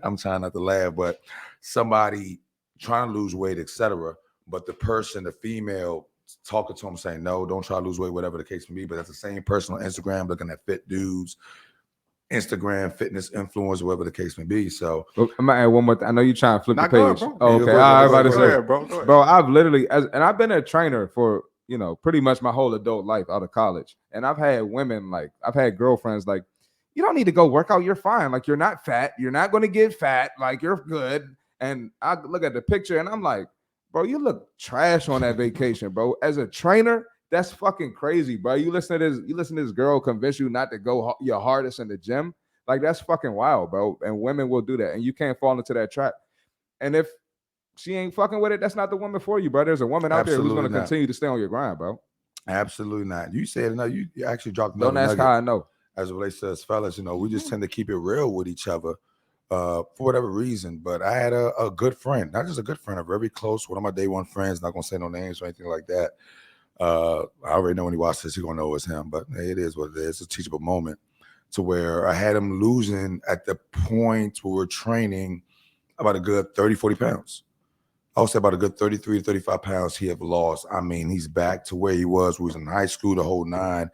I'm trying not to laugh, but somebody trying to lose weight, etc. But the person, the female, talking to him saying, no, don't try to lose weight, whatever the case may be. But that's the same person on Instagram looking at fit dudes, Instagram fitness influencers, whatever the case may be. So I might add one more thing. I know you're trying to flip the page. Ahead, oh, okay. I was about to say, bro, I've literally, and I've been a trainer for, you know, pretty much my whole adult life out of college. And I've had women, like, I've had girlfriends like, you don't need to go work out. You're fine. Like, you're not fat. You're not going to get fat. Like, you're good. And I look at the picture and I'm like, bro, you look trash on that vacation, bro. As a trainer, that's fucking crazy, bro. You listen to this girl convince you not to go your hardest in the gym. Like, that's fucking wild, bro. And women will do that, and you can't fall into that trap. And if she ain't fucking with it, that's not the woman for you, bro. There's a woman out there who's Absolutely going to not. continue to stay on your grind, bro. Absolutely not. You said no. You actually dropped another Don't ask nugget how I know. as it relates to us fellas. You know, we just tend to keep it real with each other for whatever reason. But I had a good friend, not just a good friend, a very close one of my day one friends. Not gonna say no names or anything like that. I already know when he watches this, he's gonna know it's him. But hey, it is what it is. It's a teachable moment to where I had him losing at the point where we're training about a good 30, 40 pounds. I would say about a good 33 to 35 pounds he have lost. I mean, he's back to where he was in high school, the whole nine,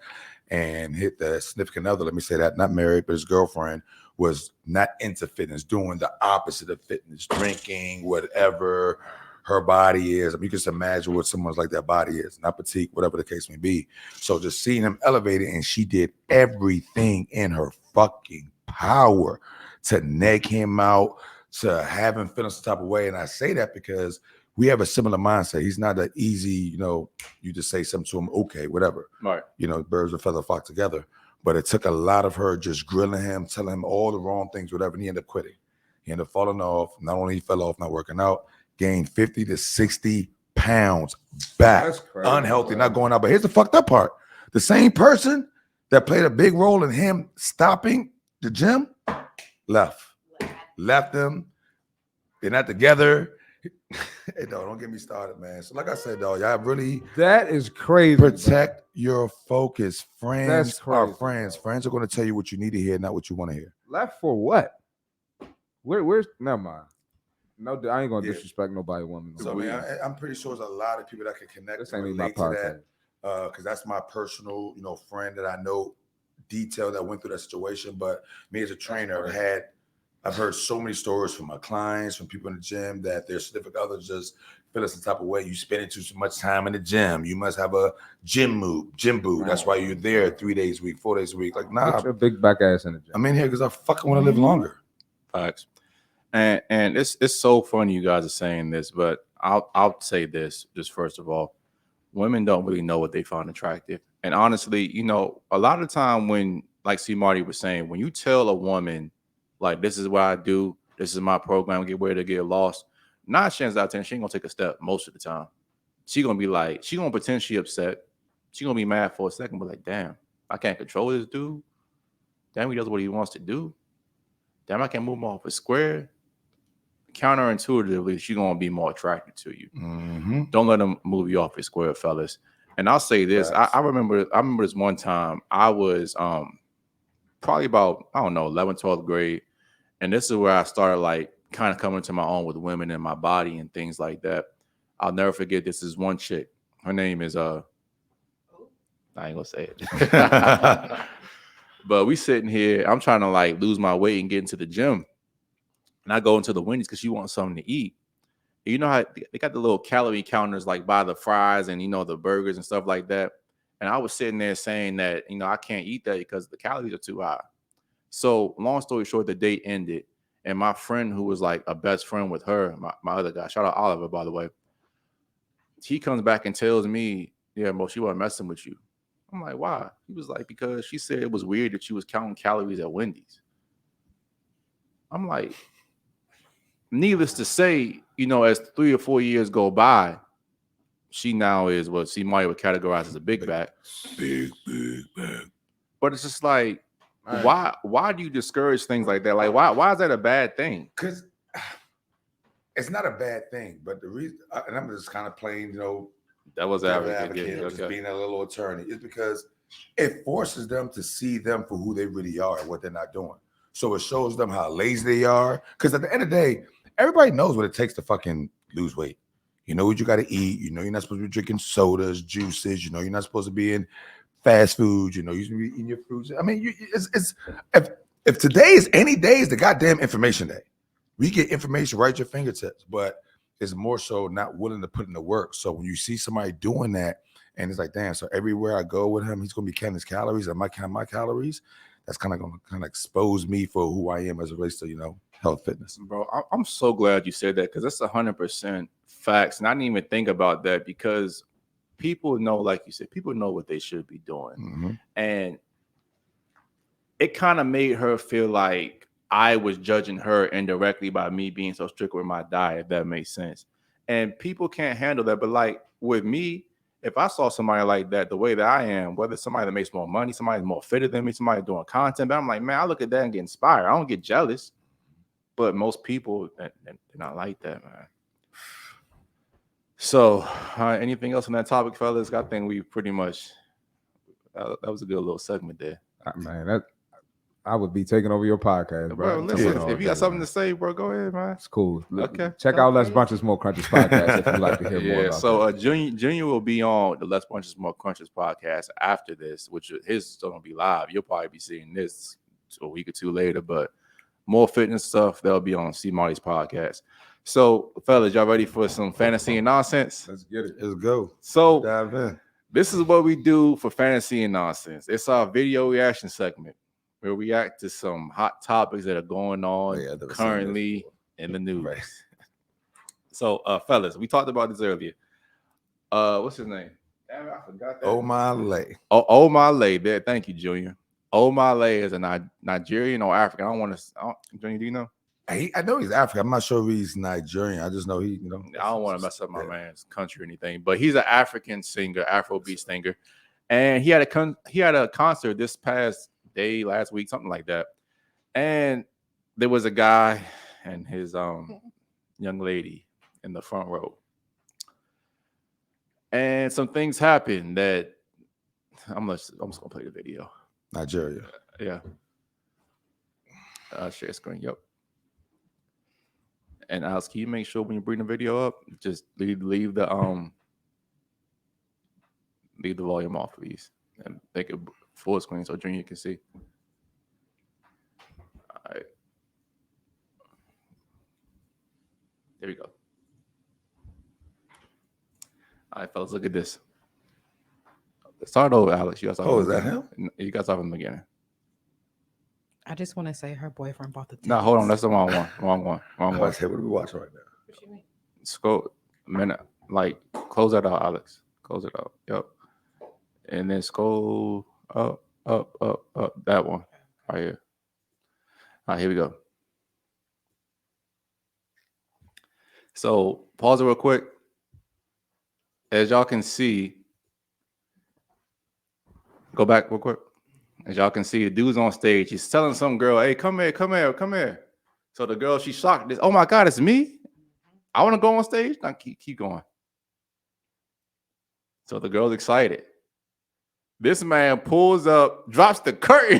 and hit the significant other, let me say that, not married, but his girlfriend was not into fitness, doing the opposite of fitness, drinking, whatever her body is. I mean, you can just imagine what someone's like that body is, not petite, whatever the case may be. So just seeing him elevated, and she did everything in her fucking power to neg him out, to have him feel some type of way. And I say that because we have a similar mindset. He's not that easy, you know, you just say something to him, okay, whatever. Right. You know, birds of a feather flock together. But it took a lot of her just grilling him, telling him all the wrong things, whatever, and he ended up quitting. He ended up falling off. Not only he fell off, not working out, gained 50 to 60 pounds back. That's crazy, unhealthy, bro. not going out. But here's the fucked up part. The same person that played a big role in him stopping the gym left them. They're not together. Hey, dog, don't get me started, man. So like I said, dog, y'all really That is crazy. protect your focus. Friends That's are crazy, friends. bro. Friends are going to tell you what you need to hear, not what you want to hear. Left for what? Where's never mind. No, I ain't gonna Yeah. disrespect nobody, woman. So, I mean, I'm pretty sure there's a lot of people that can connect This and ain't even my relate to that. podcast. Because that's my personal, you know, friend that I know detail that went through that situation. But me as a trainer, I've heard so many stories from my clients, from people in the gym, that their significant others just feel some type of way. You spending too much time in the gym. You must have a gym boo. That's why you're there 3 days a week, 4 days a week. Like, nah, Put your big back ass in the gym. I'm in here because I fucking want to live longer. Facts. And it's so funny you guys are saying this, but I'll say this just first of all. Women don't really know what they find attractive. And honestly, you know, a lot of the time when, like Marty was saying, when you tell a woman, like, this is what I do, this is my program, get ready to get lost, 9 chances out of 10, she ain't gonna take a step most of the time. She gonna be like, she gonna pretend she upset. She gonna be mad for a second, but like, damn, I can't control this dude. Damn, he does what he wants to do. Damn, I can't move him off a square. Counterintuitively, she's gonna be more attracted to you. Mm-hmm. Don't let them move you off your square, fellas. And I'll say this: I remember this one time. I was probably about, I don't know, 11th, 12th grade, and this is where I started like kind of coming to my own with women in my body and things like that. I'll never forget. This is one chick. Her name is I ain't gonna say it. But we sitting here. I'm trying to like lose my weight and get into the gym. And I go into the Wendy's because she wants something to eat. And you know how they got the little calorie counters like by the fries and, you know, the burgers and stuff like that. And I was sitting there saying that, you know, I can't eat that because the calories are too high. So long story short, the date ended. And my friend who was like a best friend with her, my other guy, shout out Oliver, by the way. He comes back and tells me, yeah, Mo, she wasn't messing with you. I'm like, why? He was like, because she said it was weird that she was counting calories at Wendy's. I'm like, needless to say, you know, as 3 or 4 years go by, she now is what Marty would categorize as a big back. Big back. But it's just like, why do you discourage things like that? Like, why is that a bad thing? Because it's not a bad thing, but the reason, and I'm just kind of playing, you know, that was advocate, just being a little attorney, is because it forces them to see them for who they really are and what they're not doing. So it shows them how lazy they are. Because at the end of the day, everybody knows what it takes to fucking lose weight. You know what you got to eat. You know you're not supposed to be drinking sodas, juices. You know you're not supposed to be in fast food. You know you should be eating your fruits. I mean, if today is any day is the goddamn information day. We get information right at your fingertips, but it's more so not willing to put in the work. So when you see somebody doing that, and it's like, damn, so everywhere I go with him, he's going to be counting his calories. Am I counting my calories? that's kind of going to kind of expose me for who I am as it relates to, you know, health, fitness. Bro, I'm so glad you said that because that's 100% facts. And I didn't even think about that because people know, like you said, people know what they should be doing. Mm-hmm. And it kind of made her feel like I was judging her indirectly by me being so strict with my diet, if that makes sense. And people can't handle that. But like with me, if I saw somebody like that, the way that I am, whether somebody that makes more money, somebody more fitter than me, somebody doing content, but I'm like, man, I look at that and get inspired. I don't get jealous. But most people, they're not like that, man. So, anything else on that topic, fellas? I think we pretty much, that was a good little segment there. Man, I would be taking over your podcast, bro. Listen, if you got something to say, bro, go ahead, man. It's cool. Okay. Check out Let's Bunches More Crunches podcast if you'd like to hear more about so that. Junior will be on the Let's Bunches More Crunches podcast after this, which his is still going to be live. You'll probably be seeing this a week or two later, but more fitness stuff, that'll be on CmartyFit's podcast. So, fellas, y'all ready for some fantasy and nonsense? Let's get it. Let's go. So, Dive in. this is what we do for fantasy and nonsense. It's our video reaction segment where we react to some hot topics that are going on currently in the news. Right. So, fellas, we talked about this earlier. What's his name? Damn it, I forgot that. Omah Lay. Omah Lay. There, thank you, Junior. Omah Lay is a Nigerian or African. I don't want to. Junior, do you know? I know he's African. I'm not sure if he's Nigerian. I just know he, you know. I don't want to mess up my man's country or anything, but he's an African singer, Afrobeat singer, and he had a concert this past day, last week, something like that. And there was a guy and his young lady in the front row, and some things happened that I'm just gonna play the video. Nigeria. Yeah. Share screen. Yep. And Alex, can you make sure when you bring the video up, just leave the volume off, please, and make it full screen so Junior can see. All right. There we go. All right, fellas, look at this. Start over, Alex. You guys. Is that him? You guys off in the beginning. I just want to say her boyfriend bought the tickets. No, hold on. That's the wrong one. Wrong one. What are we watching right now? What you mean? Scroll a minute. Like, close that out, Alex. Close it out. Yep. And then scroll up. That one. Right here. All right, here we go. So, pause it real quick. As y'all can see, go back real quick. As y'all can see, the dude's on stage. He's telling some girl, hey, come here. So the girl, she's shocked. Oh, my God, it's me? I want to go on stage? No, keep going. So the girl's excited. This man pulls up, drops the curtain,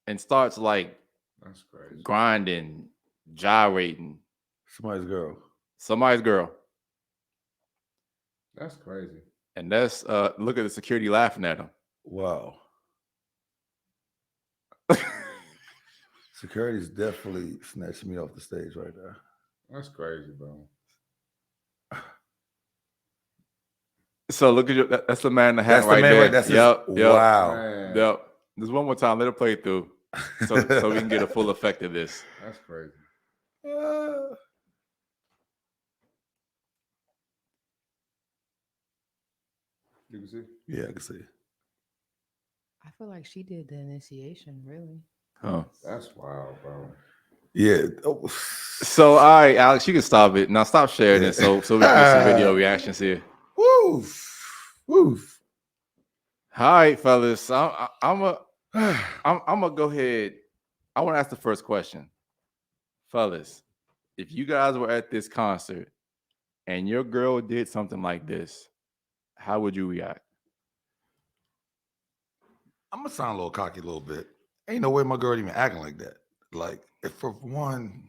and starts like That's crazy. grinding, gyrating. Somebody's girl. That's crazy. And that's look at the security laughing at him. Wow. Security's definitely snatching me off the stage right now. That's crazy, bro. So look at you. That's the man in the hat That's right the man there. right. That's Yep. Wow. Man, Yep. Just one more time. Let it play through, so we can get a full effect of this. That's crazy. You can see. Yeah, I can see. I feel like she did the initiation, really. Huh. That's wild, bro. Yeah. So all right, Alex, you can stop it now. Stop sharing it, so we can get some video reactions here. Woof. Woof. All right, fellas. I'm gonna go ahead. I want to ask the first question, fellas. If you guys were at this concert and your girl did something like this, how would you react? I'm gonna sound a little cocky a little bit. Ain't no way my girl even acting like that. Like, if for one,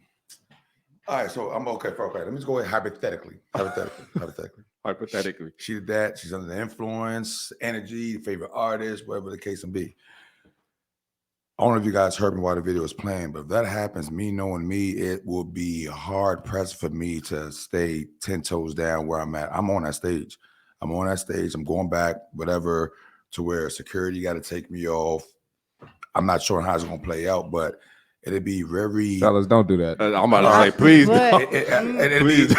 all right, so I'm okay. Let me just go ahead hypothetically. Hypothetically. She did that. She's under the influence, energy, favorite artist, whatever the case may be. I don't know if you guys heard me while the video was playing, but if that happens, me knowing me, it will be hard pressed for me to stay 10 toes down where I'm at. I'm on that stage. I'm on that stage. I'm going back, whatever, to where security got to take me off. I'm not sure how it's going to play out, but it'd be very. Fellas, don't do that. I'm about to say, please But- don't. Please.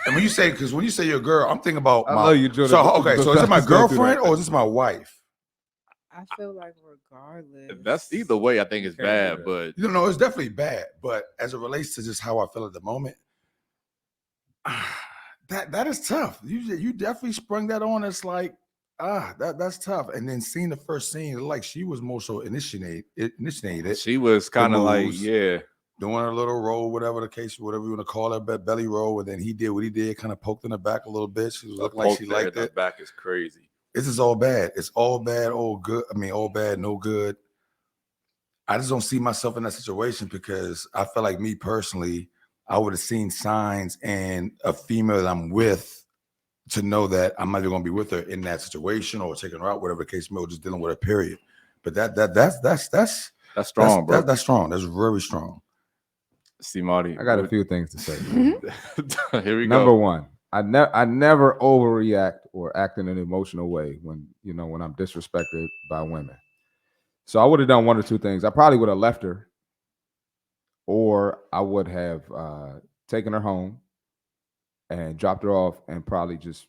And when you say your girl, I'm thinking about I my. love you, Jordan. So okay, so is it my Fellas, don't do girlfriend that. or is this my wife? I feel like regardless. That's either way. I think it's Can't do bad, that. but You know, it's definitely bad. But as it relates to just how I feel at the moment, that is tough. You definitely sprung that on. It's like that's tough. And then seeing the first scene, like she was more so initiated. she was kind of like, moves. yeah. Doing a little roll, whatever the case, whatever you want to call it, belly roll, and then he did what he did, kind of poked in the back a little bit. She was looking like she liked it. Back is crazy. This is all bad. It's all bad, all good. I mean, all bad, no good. I just don't see myself in that situation because I feel like me personally, I would have seen signs in a female that I'm with to know that I'm either going to be with her in that situation or taking her out, whatever the case may be, or just dealing with her. Period. But that's strong, bro. That's strong. That's very strong. See, Marty, I got a few things to say. Here we Number go. one, I never overreact or act in an emotional way when I'm disrespected by women. So I would have done one or two things. I probably would have left her, or I would have taken her home and dropped her off, and probably just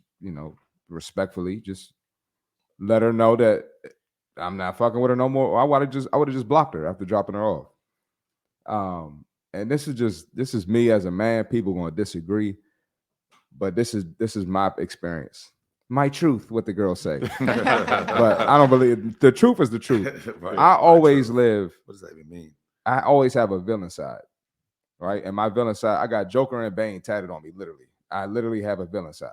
respectfully just let her know that I'm not fucking with her no more. Or I would have just blocked her after dropping her off. And this is me as a man. People going to disagree, but this is my experience, my truth. What the girls say, but I don't believe the truth is the truth. Right. I always live. What does that even mean? I always have a villain side, right? And my villain side, I got Joker and Bane tatted on me. Literally, I literally have a villain side,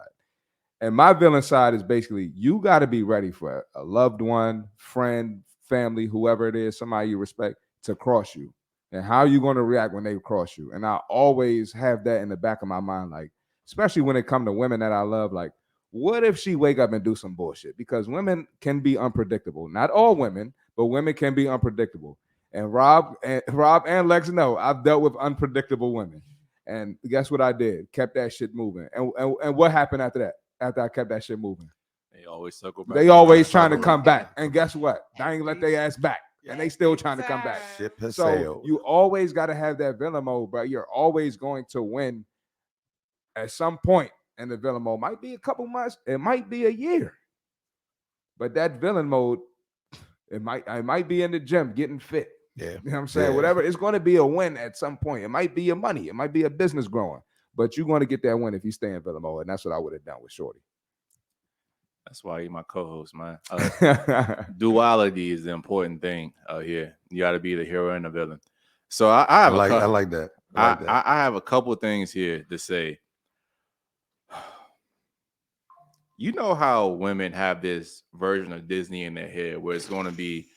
and my villain side is basically you got to be ready for a loved one, friend, family, whoever it is, somebody you respect, to cross you. And how you going to react when they cross you. And I always have that in the back of my mind, like, especially when it comes to women that I love, like, what if she wake up and do some bullshit? Because women can be unpredictable. Not all women, but women can be unpredictable. And Rob and Lex know I've dealt with unpredictable women. And guess what I did? Kept that shit moving. And what happened after that? After I kept that shit moving? They always circle back. They always trying to come back. And guess what? I ain't let their ass back. And they still trying to come back. Ship has So sailed. you always got to have that villain mode, bro. You're always going to win at some point. And the villain mode might be a couple months. It might be a year. But that villain mode, I might be in the gym getting fit. Yeah. You know what I'm saying? Yeah. Whatever. It's going to be a win at some point. It might be your money. It might be a business growing. But you're going to get that win if you stay in villain mode. And that's what I would have done with Shorty. That's why you're my co-host, man. Duality is the important thing here. You got to be the hero and the villain. So I I have like that. I have a couple things here to say. You know how women have this version of Disney in their head where it's going to be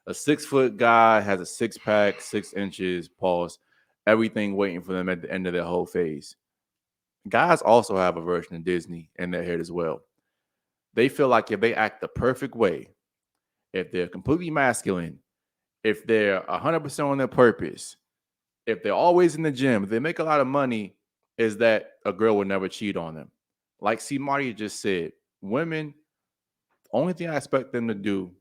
a 6-foot guy, has a 6-pack, 6 inches, pause, everything waiting for them at the end of their whole phase. Guys also have a version of Disney in their head as well. They feel like if they act the perfect way, if they're completely masculine, if they're 100% on their purpose, if they're always in the gym, if they make a lot of money, is that a girl will never cheat on them. Like Marty just said, women, the only thing I expect them to do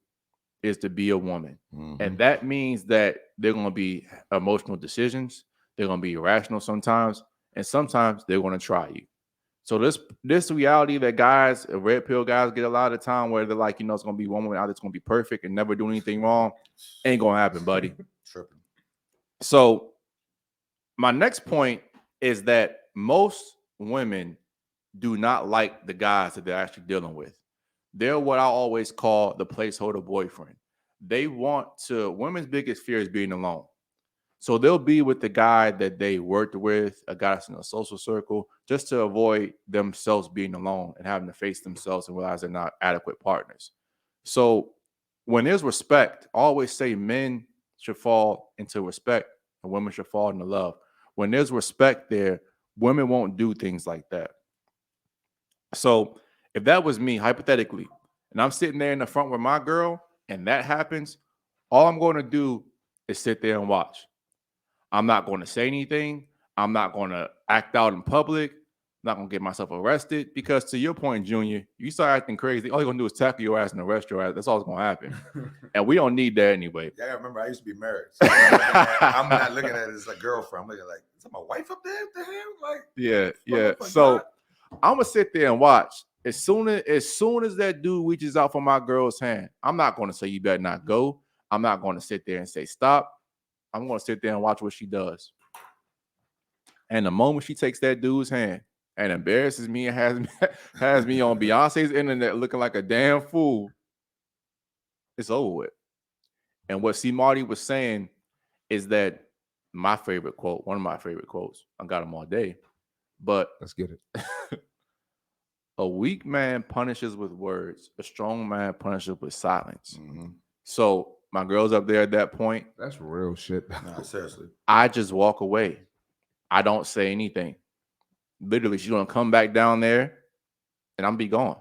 is to be a woman. Mm-hmm. And that means that they're going to be emotional decisions. They're going to be irrational sometimes. And sometimes they're going to try you. So this reality that guys, red pill guys get a lot of the time where they're like, it's going to be one woman out that's going to be perfect and never do anything wrong. Ain't going to happen, buddy. Tripping. So my next point is that most women do not like the guys that they're actually dealing with. They're what I always call the placeholder boyfriend. Women's biggest fear is being alone. So they'll be with the guy that they worked with, a guy that's in a social circle, just to avoid themselves being alone and having to face themselves and realize they're not adequate partners. So when there's respect, I always say men should fall into respect and women should fall into love. When there's respect there, women won't do things like that. So if that was me, hypothetically, and I'm sitting there in the front with my girl and that happens, all I'm going to do is sit there and watch. I'm not going to say anything. I'm not going to act out in public. not gonna get myself arrested, because to your point, Junior, you start acting crazy, all you're gonna do is tackle your ass and arrest your ass. That's all that's gonna happen. And we don't need that anyway. Yeah, I remember I used to be married. So I'm not looking at it as a girlfriend. I'm looking like, is that my wife up there? What the hell? Like, Yeah. So I'm gonna sit there and watch. As soon as that dude reaches out for my girl's hand, I'm not gonna say you better not go. I'm not gonna sit there and say stop. I'm gonna sit there and watch what she does. And the moment she takes that dude's hand and embarrasses me and has me on Beyonce's internet looking like a damn fool, it's over with. And what Marty was saying is that one of my favorite quotes, I got them all day, but Let's get it. a weak man punishes with words. A strong man punishes with silence. Mm-hmm. So my girl's up there at that point. That's real shit. Nah, seriously. I just walk away. I don't say anything. Literally, she's gonna come back down there, and I'm be gone.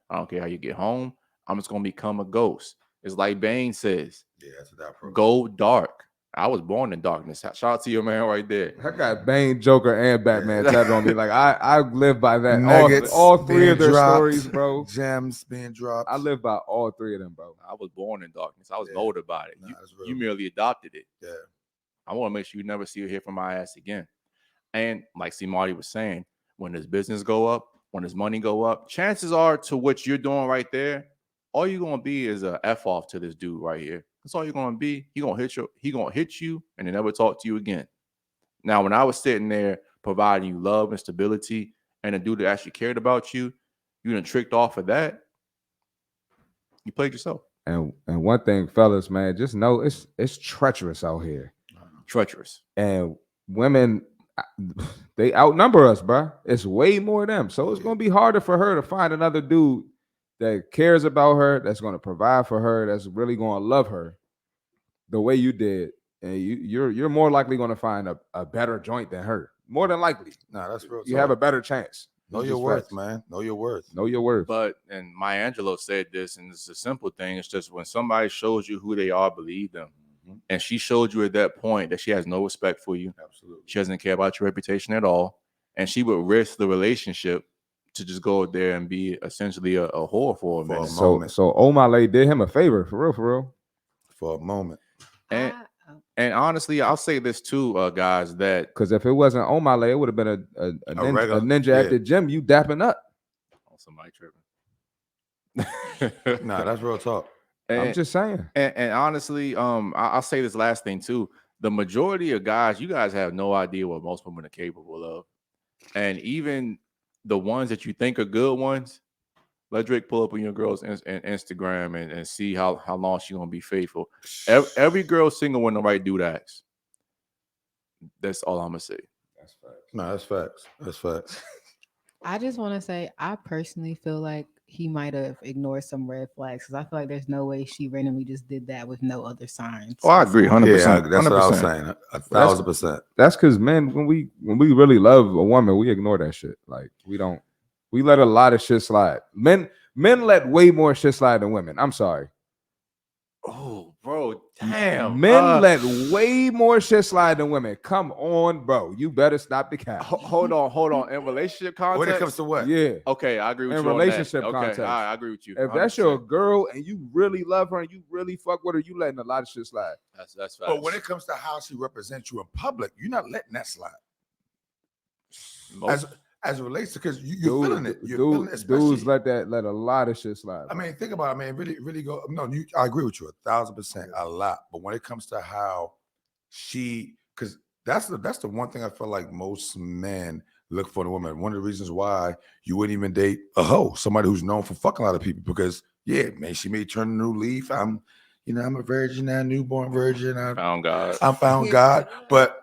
I don't care how you get home. I'm just gonna become a ghost. It's like Bane says. Yeah, that's what that approach. Go dark. I was born in darkness. Shout out to your man right there. I got Bane, Joker, and Batman tatted on me. Like I live by that. Nuggets All three of their dropped, stories, bro. Gems being dropped. I live by all three of them, bro. I was born in darkness. I was molded by it. Nah, that's real. You merely adopted it. Yeah. I want to make sure you never see or hear from my ass again. And like Marty was saying, when his business go up, when his money go up, chances are to what you're doing right there, all you're gonna be is a F off to this dude right here. That's all you're gonna be. He gonna hit you and then never talk to you again. Now, when I was sitting there providing you love and stability, and a dude that actually cared about you, you done tricked off of that. You played yourself. And one thing, fellas, man, just know it's treacherous out here. Treacherous. And women, they outnumber us, bro. It's way more of them. So it's gonna be harder for her to find another dude that cares about her, that's gonna provide for her, that's really gonna love her the way you did. And you're more likely gonna find a better joint than her. More than likely. Nah, that's real. You have a better chance. Know your worth, man. Know your worth. Know your worth. But, and Maya Angelou said this, and it's a simple thing. It's just when somebody shows you who they are, believe them. Mm-hmm. And she showed you at that point that she has no respect for you. Absolutely. She doesn't care about your reputation at all. And she would risk the relationship to just go there and be essentially a whore for a minute. So Omah Lay did him a favor, for real. For a moment. And honestly, I'll say this too, guys, that because if it wasn't Omah Lay, it would have been a ninja at the gym. You dapping up. Somebody tripping. Nah, that's real talk. I'm just saying. And honestly, I'll say this last thing too. The majority of guys, you guys have no idea what most women are capable of. And even the ones that you think are good ones, let Drake pull up on your girl's Instagram and see how long she's gonna be faithful. Every girl single when the right dude asks. That's all I'm gonna say. That's facts. No, that's facts. That's facts. I just want to say, I personally feel like he might have ignored some red flags because I feel like there's no way she randomly just did that with no other signs. Oh, I agree, 100%. Yeah, that's 100%. what I was saying. 1,000%. That's because men, when we really love a woman, we ignore that shit. Like we let a lot of shit slide. Men let way more shit slide than women. I'm sorry. Oh, bro, damn. Men let way more shit slide than women. Come on, bro. You better stop the cap. Hold on. In relationship context, When it comes to what? Yeah. Okay, I agree with you. In relationship on that. context. Okay, I agree with you. If 100%. that's your girl and you really love her and you really fuck with her, you letting a lot of shit slide. That's facts. But when it comes to how she represents you in public, you're not letting that slide. As it relates to, because you're feeling it. You're feeling it, dudes let a lot of shit slide. I mean, think about it. I mean, really go. No, I agree with you 1,000%, a lot. But when it comes to how because that's the one thing I feel like most men look for in a woman. One of the reasons why you wouldn't even date a hoe, somebody who's known for fucking a lot of people, because she may turn a new leaf. I'm a virgin now, newborn virgin. I found God, but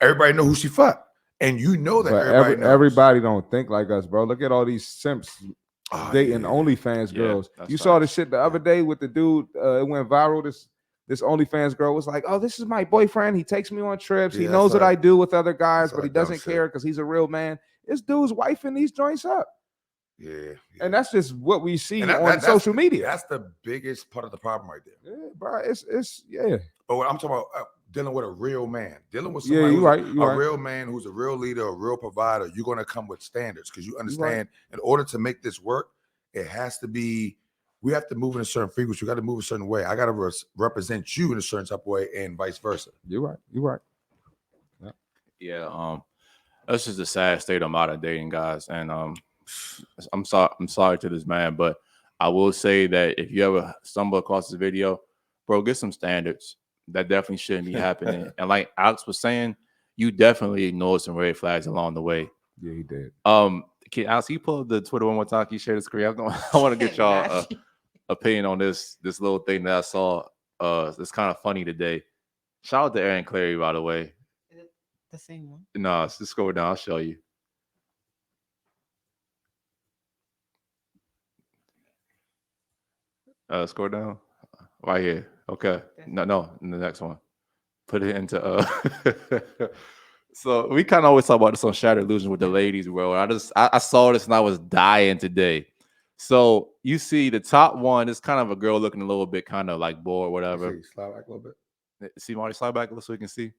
everybody know who she fucked. And you know that everybody don't think like us, bro. Look at all these simps dating OnlyFans girls. You saw the shit the other day with the dude. It went viral. This OnlyFans girl was like, "Oh, this is my boyfriend. He takes me on trips. He knows what I do with other guys, but he doesn't care because he's a real man." This dude's wifing these joints up. Yeah. And that's just what we see on social media. That's the biggest part of the problem right there. Yeah, bro. It's yeah. But what I'm talking about, dealing with a real man, dealing with Yeah, somebody you who's right. a You right. real man, who's a real leader, a real provider. You're going to come with standards because you right. understand in order to make this work, it has to be, we have to move in a certain frequency. We got to move a certain way. I got to represent you in a certain type of way and vice versa. You're right. You're right. Yeah, that's just a sad state of modern dating, guys. And I'm sorry to this man, but I will say that if you ever stumble across this video, bro, get some standards. That definitely shouldn't be happening. And like Alex was saying, you definitely ignored some red flags along the way. Yeah, he did. Can Alex, you pull up the Twitter one more time? Can you share the screen? I want to get y'all opinion on this little thing that I saw. It's kind of funny today. Shout out to Aaron Clary, by the way. Is it the same one? No, just scroll down. I'll show you. Scroll down. Right here. Okay. No, the next one. Put it into So we kind of always talk about this on Shattered Illusionz with the ladies, bro. I saw this and I was dying today. So you see the top one is kind of a girl looking a little bit kind of like bored, whatever. Slide back a little bit. See Marty, slide back a little so we can see.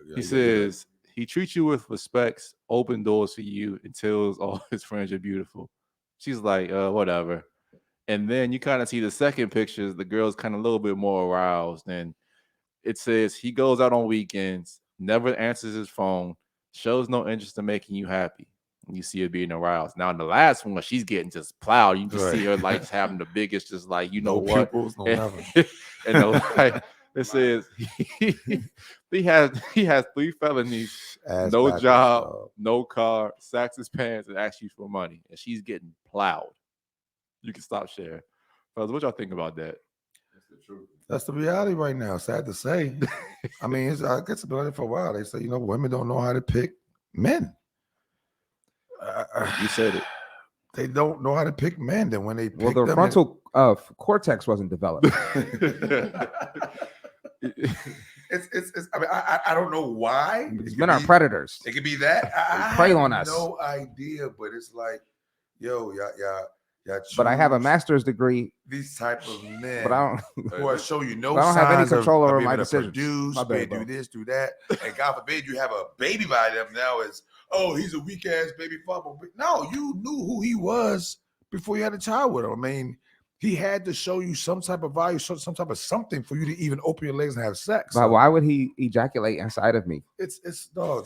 Yeah, He says he treats you with respect, open doors for you, and tells all his friends you're beautiful. She's like, whatever. And then you kind of see the second pictures, the girl's kind of a little bit more aroused. And it says he goes out on weekends, never answers his phone, shows no interest in making you happy. And you see her being aroused. Now in the last one, she's getting just plowed. You just see her like just having the biggest, just like, you know no what? pupils, no and, nothing. and the, it says he has 3 felonies, Ass no backwards, job, dog. no car, sacks his pants, and asks you for money. And she's getting plowed. You can stop sharing. Fellas, what y'all think about that? That's the truth. That's the reality right now. Sad to say. I mean, I guess it's been like it for a while. They say, women don't know how to pick men. You said it. They don't know how to pick men. Then when they pick Well, the them, frontal cortex wasn't developed. it's. I mean, I don't know why. These men are predators. It could be that. I prey have on us. No idea, but it's like, yo, yeah. But I have a choose master's degree. These type of men. But I who are show you no But I don't have any signs of- control of over being my able to decisions. Produce, My bad, do bro. this, do that, and God forbid you have a baby by them now. Is he's a weak ass baby father. No, you knew who he was before you had a child with him. I mean, he had to show you some type of value, some type of something for you to even open your legs and have sex. But So why would he ejaculate inside of me? it's no.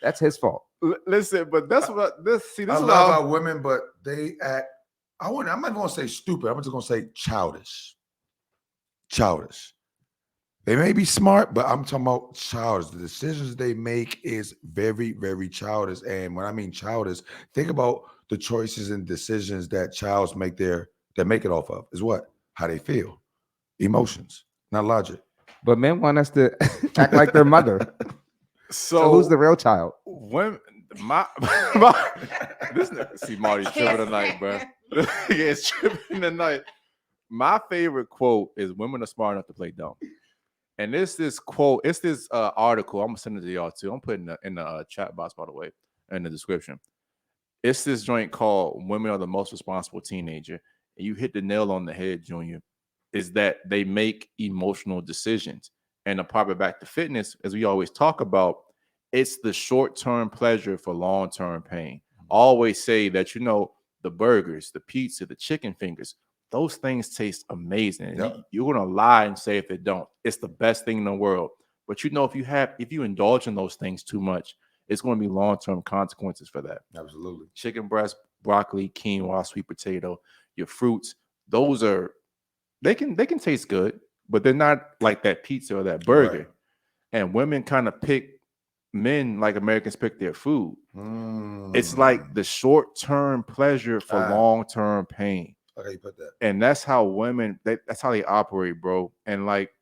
That's his fault. Listen, but that's what this. See, this I is love how our women, but they act. I'm not going to say stupid. I'm just going to say childish. Childish. They may be smart, but I'm talking about childish. The decisions they make is very, very childish. And when I mean childish, think about the choices and decisions that childs make it off of. Is what? How they feel. Emotions, not logic. But men want us to act like their mother. So who's the real child? When my this see Marty tripping tonight, bro. It's tripping tonight. My favorite quote is "Women are smart enough to play dumb," and it's this quote. It's this article. I'm gonna send it to y'all too. I'm putting it in the chat box, by the way, in the description. It's this joint called "Women Are the Most Responsible Teenager," and you hit the nail on the head, Junior. Is that they make emotional decisions, and the part of back to fitness, as we always talk about. It's the short-term pleasure for long-term pain. Always say that, the burgers, the pizza, the chicken fingers, those things taste amazing. Yep. You're going to lie and say if it don't. It's the best thing in the world. But if you indulge in those things too much, it's going to be long-term consequences for that. Absolutely. Chicken breast, broccoli, quinoa, sweet potato, your fruits, those they can taste good, but they're not like that pizza or that burger. Right. And women kind of pick men like Americans pick their food. It's like the short-term pleasure for long-term pain. Okay, you put that. And that's how women, that's how they operate, bro. And like,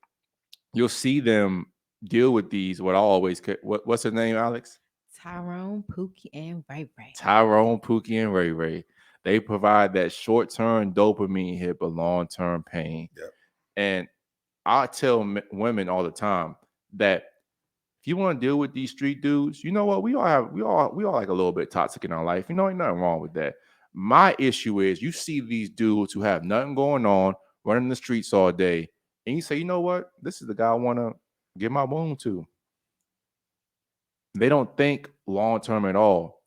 you'll see them deal with these, what's her name, Alex? Tyrone, Pookie, and Ray Ray. Tyrone, Pookie, and Ray Ray. They provide that short-term dopamine hit, but long-term pain. Yep. And I tell women all the time that if you want to deal with these street dudes, you know what? We all like a little bit toxic in our life. Ain't nothing wrong with that. My issue is you see these dudes who have nothing going on, running the streets all day, and you say, you know what? This is the guy I want to get my wound to. They don't think long term at all.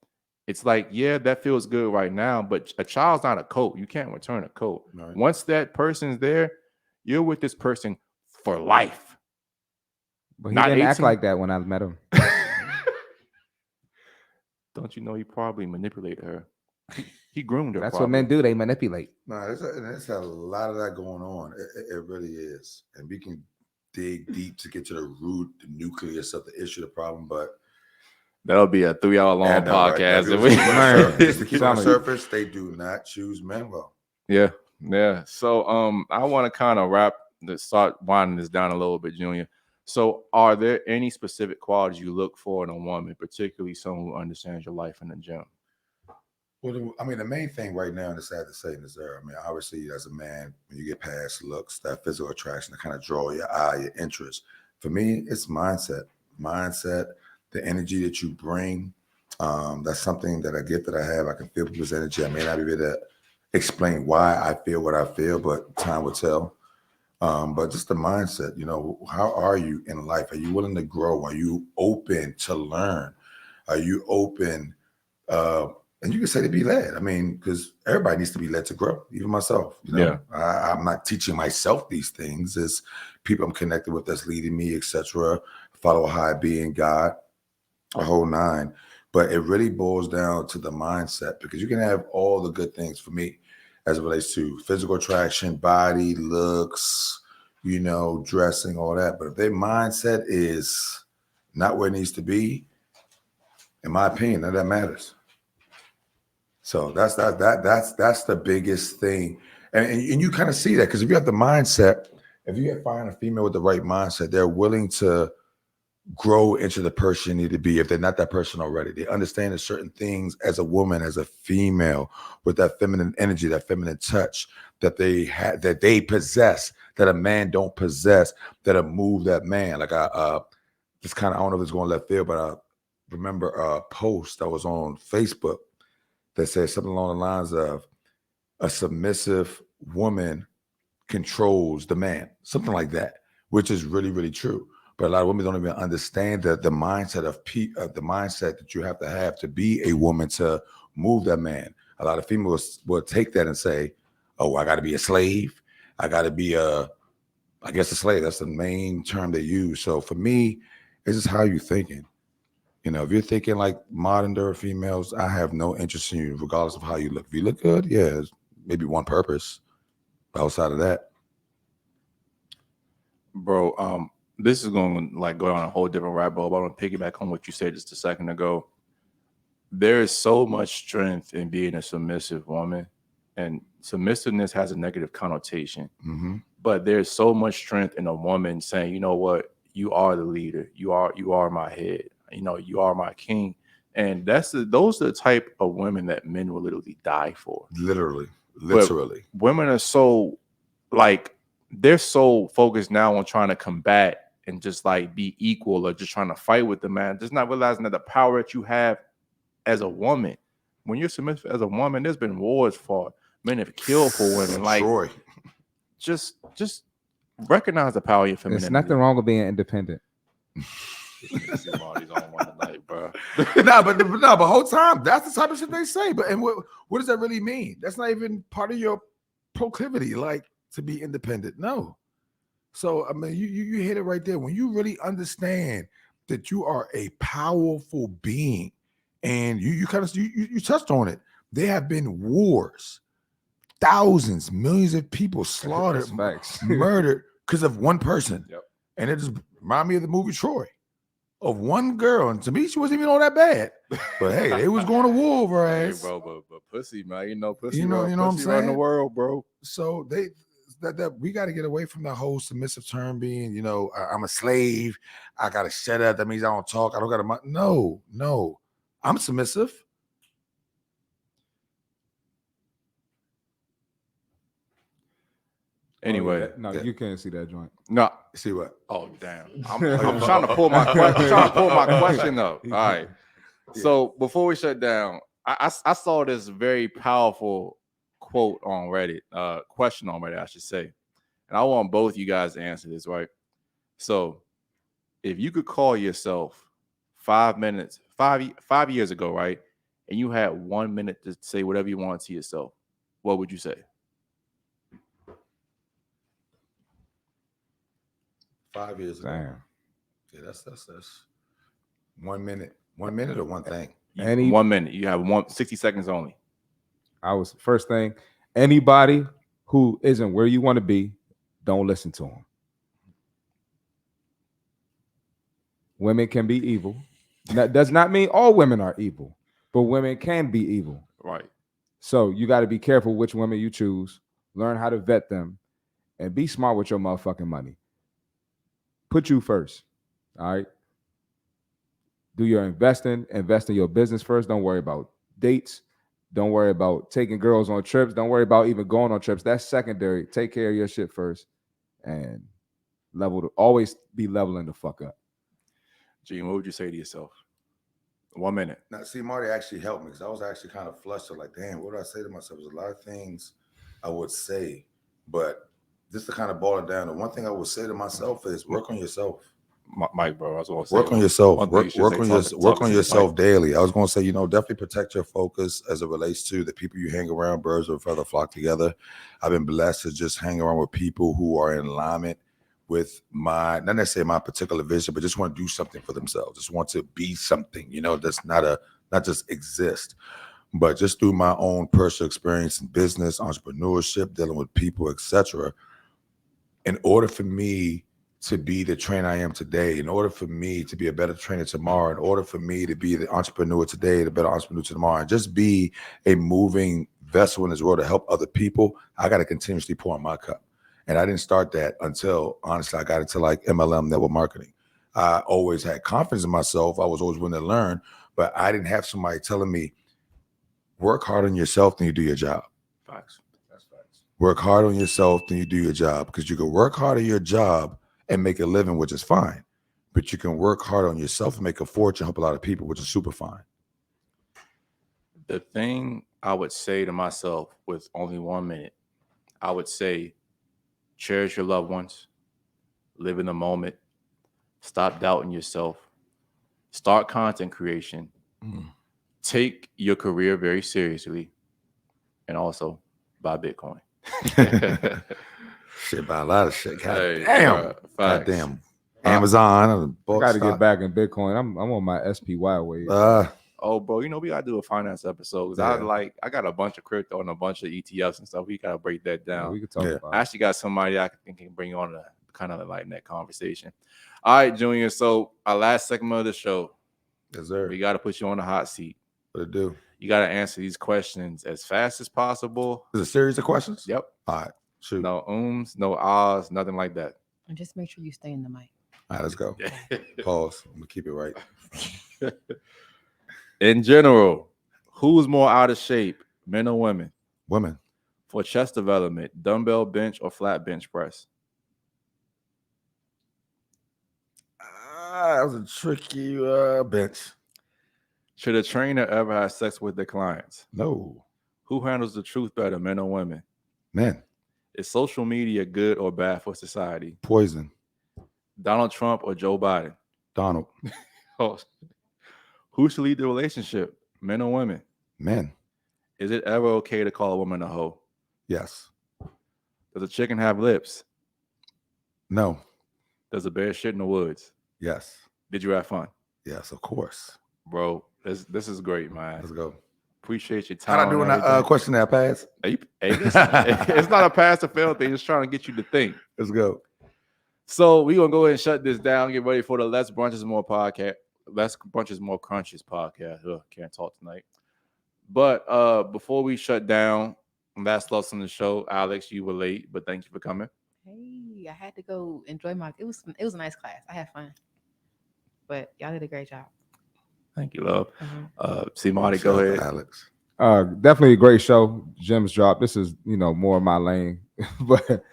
It's like, yeah, that feels good right now, but a child's not a coat. You can't return a coat. Right. Once that person's there, you're with this person for life. But he Not didn't act 18. like that when I met him. Don't you know he probably manipulated her? He groomed her. That's probably. what men do. They manipulate. No, there's a lot of that going on. It really is. And we can dig deep to get to the root, the nucleus of the issue, the problem. But That'll be a 3-hour long and, right, podcast. just to keep it on the surface, they do not choose men well. Yeah. So I want to kind of start winding this down a little bit, Junior. So are there any specific qualities you look for in a woman, particularly someone who understands your life in the gym? Well, I mean, the main thing right now, and it's sad to say, is there. I mean, obviously, as a man, when you get past looks, that physical attraction to kind of draw your eye, your interest. For me, it's mindset, the energy that you bring. That's something that I get that I have. I can feel people's energy. I may not be able to explain why I feel what I feel, but time will tell. But just the mindset, how are you in life? Are you willing to grow? Are you open to learn? Are you open? And you can say to be led. I mean, because everybody needs to be led to grow, even myself. Yeah. I'm not teaching myself these things. It's people I'm connected with that's leading me, etc. Follow a high being, God, a whole nine. But it really boils down to the mindset, because you can have all the good things for me as it relates to physical attraction, body, looks, dressing, all that. But if their mindset is not where it needs to be, in my opinion, none of that matters. So that's the biggest thing. And you kind of see that, because if you have the mindset, if you find a female with the right mindset, they're willing to grow into the person you need to be if they're not that person already. They understand that certain things as a woman, as a female, with that feminine energy, that feminine touch that they possess, that a man don't possess, that'll move that man. Like I just kind of, I don't know if it's going left field, but I remember a post that was on Facebook that said something along the lines of a submissive woman controls the man, something like that, which is really, really true. But a lot of women don't even understand the mindset the mindset that you have to be a woman to move that man. A lot of females will take that and say, "Oh, I got to be a slave. I got to be a slave." That's the main term they use. So for me, it's just how you thinking. If you're thinking like modern day females, I have no interest in you, regardless of how you look. If you look good, yeah, maybe one purpose. But outside of that, bro, this is going to go on a whole different rabbit hole. But I want to piggyback on what you said just a second ago. There is so much strength in being a submissive woman, and submissiveness has a negative connotation. mm-hmm. But there's so much strength in a woman saying, "You know what? You are the leader. You are my head. You are my king." And those are the type of women that men will literally die for. Literally. But women are so they're so focused now on trying to combat and just be equal, or just trying to fight with the man, just not realizing that the power that you have as a woman, when you're submissive as a woman, there's been wars fought. Men have killed for women. Troy. Just recognize the power of your femininity. There's nothing wrong with being independent. Marty's on one tonight, bro. but whole time that's the type of shit they say. But what does that really mean? That's not even part of your proclivity, to be independent. No. So I mean, you hit it right there. When you really understand that you are a powerful being, and you touched on it. There have been wars, thousands, millions of people slaughtered, murdered because of one person. Yep. And it just reminded me of the movie Troy, of one girl. And to me, she wasn't even all that bad. But hey, they was going to war over her ass. Hey, bro, but pussy, man, pussy, you know what I'm saying? Around the world, bro. So that we got to get away from that whole submissive term being, I'm a slave. I got to shut up. That means I don't talk. I don't got to. No. I'm submissive. Anyway, you can't see that joint. No, see what? Oh damn! I'm trying to pull my question up. All right. So before we shut down, I saw this very powerful quote on Reddit, question on Reddit, I should say, and I want both you guys to answer this, right? So if you could call yourself 5 minutes, 5 years ago, right? And you had 1 minute to say whatever you wanted to yourself, what would you say? 5 years ago. Damn. Yeah, that's 1 minute. 1 minute or one thing. 1 minute. You have 60 seconds only. First thing, anybody who isn't where you want to be, don't listen to them. Women can be evil. That does not mean all women are evil, but women can be evil. Right. So you got to be careful which women you choose. Learn how to vet them, and be smart with your motherfucking money. Put you first. All right. Do your investing. Invest in your business first. Don't worry about dates. Don't worry about taking girls on trips. Don't worry about even going on trips. That's secondary. Take care of your shit first, and always be leveling the fuck up. Gene, what would you say to yourself? 1 minute. Now, see, Marty actually helped me because I was actually kind of flustered. Like, damn, what do I say to myself? There's a lot of things I would say, but just to kind of boil it down, the one thing I would say to myself is work on yourself. Mike, bro, I was going to say. Work on yourself. One thing Work you should say, work on to yourself Mike. daily. I was going to say, definitely protect your focus as it relates to the people you hang around. Birds of a feather flock together. I've been blessed to just hang around with people who are in alignment with not necessarily my particular vision, but just want to do something for themselves. Just want to be something, that's not just exist. But just through my own personal experience in business, entrepreneurship, dealing with people, etc., in order for me to be the trainer I am today, in order for me to be a better trainer tomorrow, in order for me to be the entrepreneur today, the better entrepreneur tomorrow, and just be a moving vessel in this world to help other people, I got to continuously pour in my cup. And I didn't start that until, honestly, I got into like MLM network marketing. I always had confidence in myself. I was always willing to learn, but I didn't have somebody telling me, work hard on yourself, then you do your job. Facts. That's facts. Work hard on yourself, then you do your job. Because you can work hard on your job and make a living, which is fine. But you can work hard on yourself and make a fortune, help a lot of people, which is super fine. The thing I would say to myself with only 1 minute, I would say, cherish your loved ones, live in the moment, stop doubting yourself, start content creation, take your career very seriously, and also buy Bitcoin. Shit, buy a lot of shit. God Hey, damn. facts. Goddamn. Amazon. I got to get back in Bitcoin. I'm on my SPY wave. Oh, bro, we gotta do a finance episode because I got a bunch of crypto and a bunch of ETFs and stuff. We gotta break that down. We could talk about I actually got somebody I think can bring on to kind of like that conversation. All right, Junior. So our last segment of the show, Yes, sir. we gotta put you on the hot seat. What it do? You gotta answer these questions as fast as possible. Is it a series of questions? Yep. All right. Shoot. No ums, no ahs, nothing like that. And just make sure you stay in the mic. All right, let's go. Pause. I'm gonna keep it right. In general, who's more out of shape, men or women? Women. For chest development, dumbbell bench or flat bench press? That was a tricky bench. Should a trainer ever have sex with their clients? No. Who handles the truth better, men or women? Men. Is social media good or bad for society? Poison. Donald Trump or Joe Biden? Donald. Who should lead the relationship, men or women? Men. Is it ever okay to call a woman a hoe? Yes. Does a chicken have lips? No. Does a bear shit in the woods? Yes. Did you have fun? Yes, of course. Bro, this is great, man. Let's go. Appreciate your time. How I doing that question that pass? Hey, it's not a pass or fail thing. It's trying to get you to think. Let's go. So we're going to go ahead and shut this down. Get ready for the Less Brunches More podcast. Less Brunches More Crunches podcast. Ugh, can't talk tonight. But before we shut down, last loss on the show, Alex, you were late, but thank you for coming. Hey, I had to go enjoy it was a nice class. I had fun. But y'all did a great job. Thank you, love. CmartyFit, go ahead. Alex. Definitely a great show. Gems drop. This is, more of my lane. But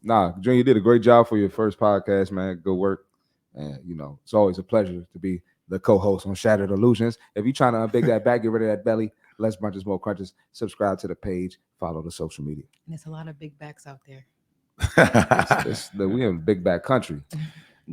Junior, you did a great job for your first podcast, man. Good work. And it's always a pleasure to be the co-host on Shattered Illusionz. If you're trying to unbig that back, get rid of that belly, less brunches, more crunches, subscribe to the page, follow the social media. And there's a lot of big backs out there. We in big back country.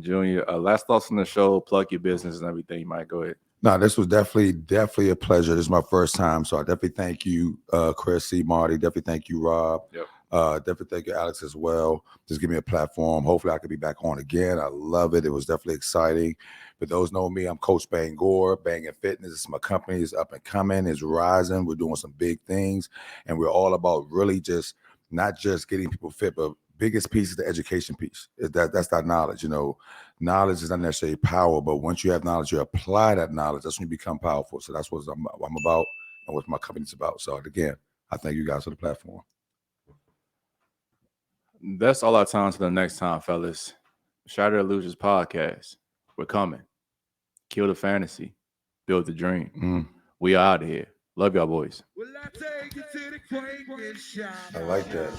Junior, last thoughts on the show, plug your business and everything. You might go ahead. No, this was definitely a pleasure. This is my first time, so I definitely thank you, Chris, C, Marty. Definitely thank you, Rob. Yep. Definitely thank you, Alex, as well. Just give me a platform. Hopefully, I could be back on again. I love it. It was definitely exciting. For those know me, I'm Coach Bangura. BangNFitness is my company. It's up and coming. It's rising. We're doing some big things, and we're all about really just not just getting people fit, but biggest piece is the education piece. That's that knowledge. You know, knowledge is not necessarily power, but once you have knowledge, you apply that knowledge. That's when you become powerful. So that's what I'm about and what my company's about. So again, I thank you guys for the platform. That's all our time. To the next time, fellas. Shattered Illusionz Podcast. We're coming. Kill the fantasy. Build the dream. We are out of here. Love y'all, boys. I like that.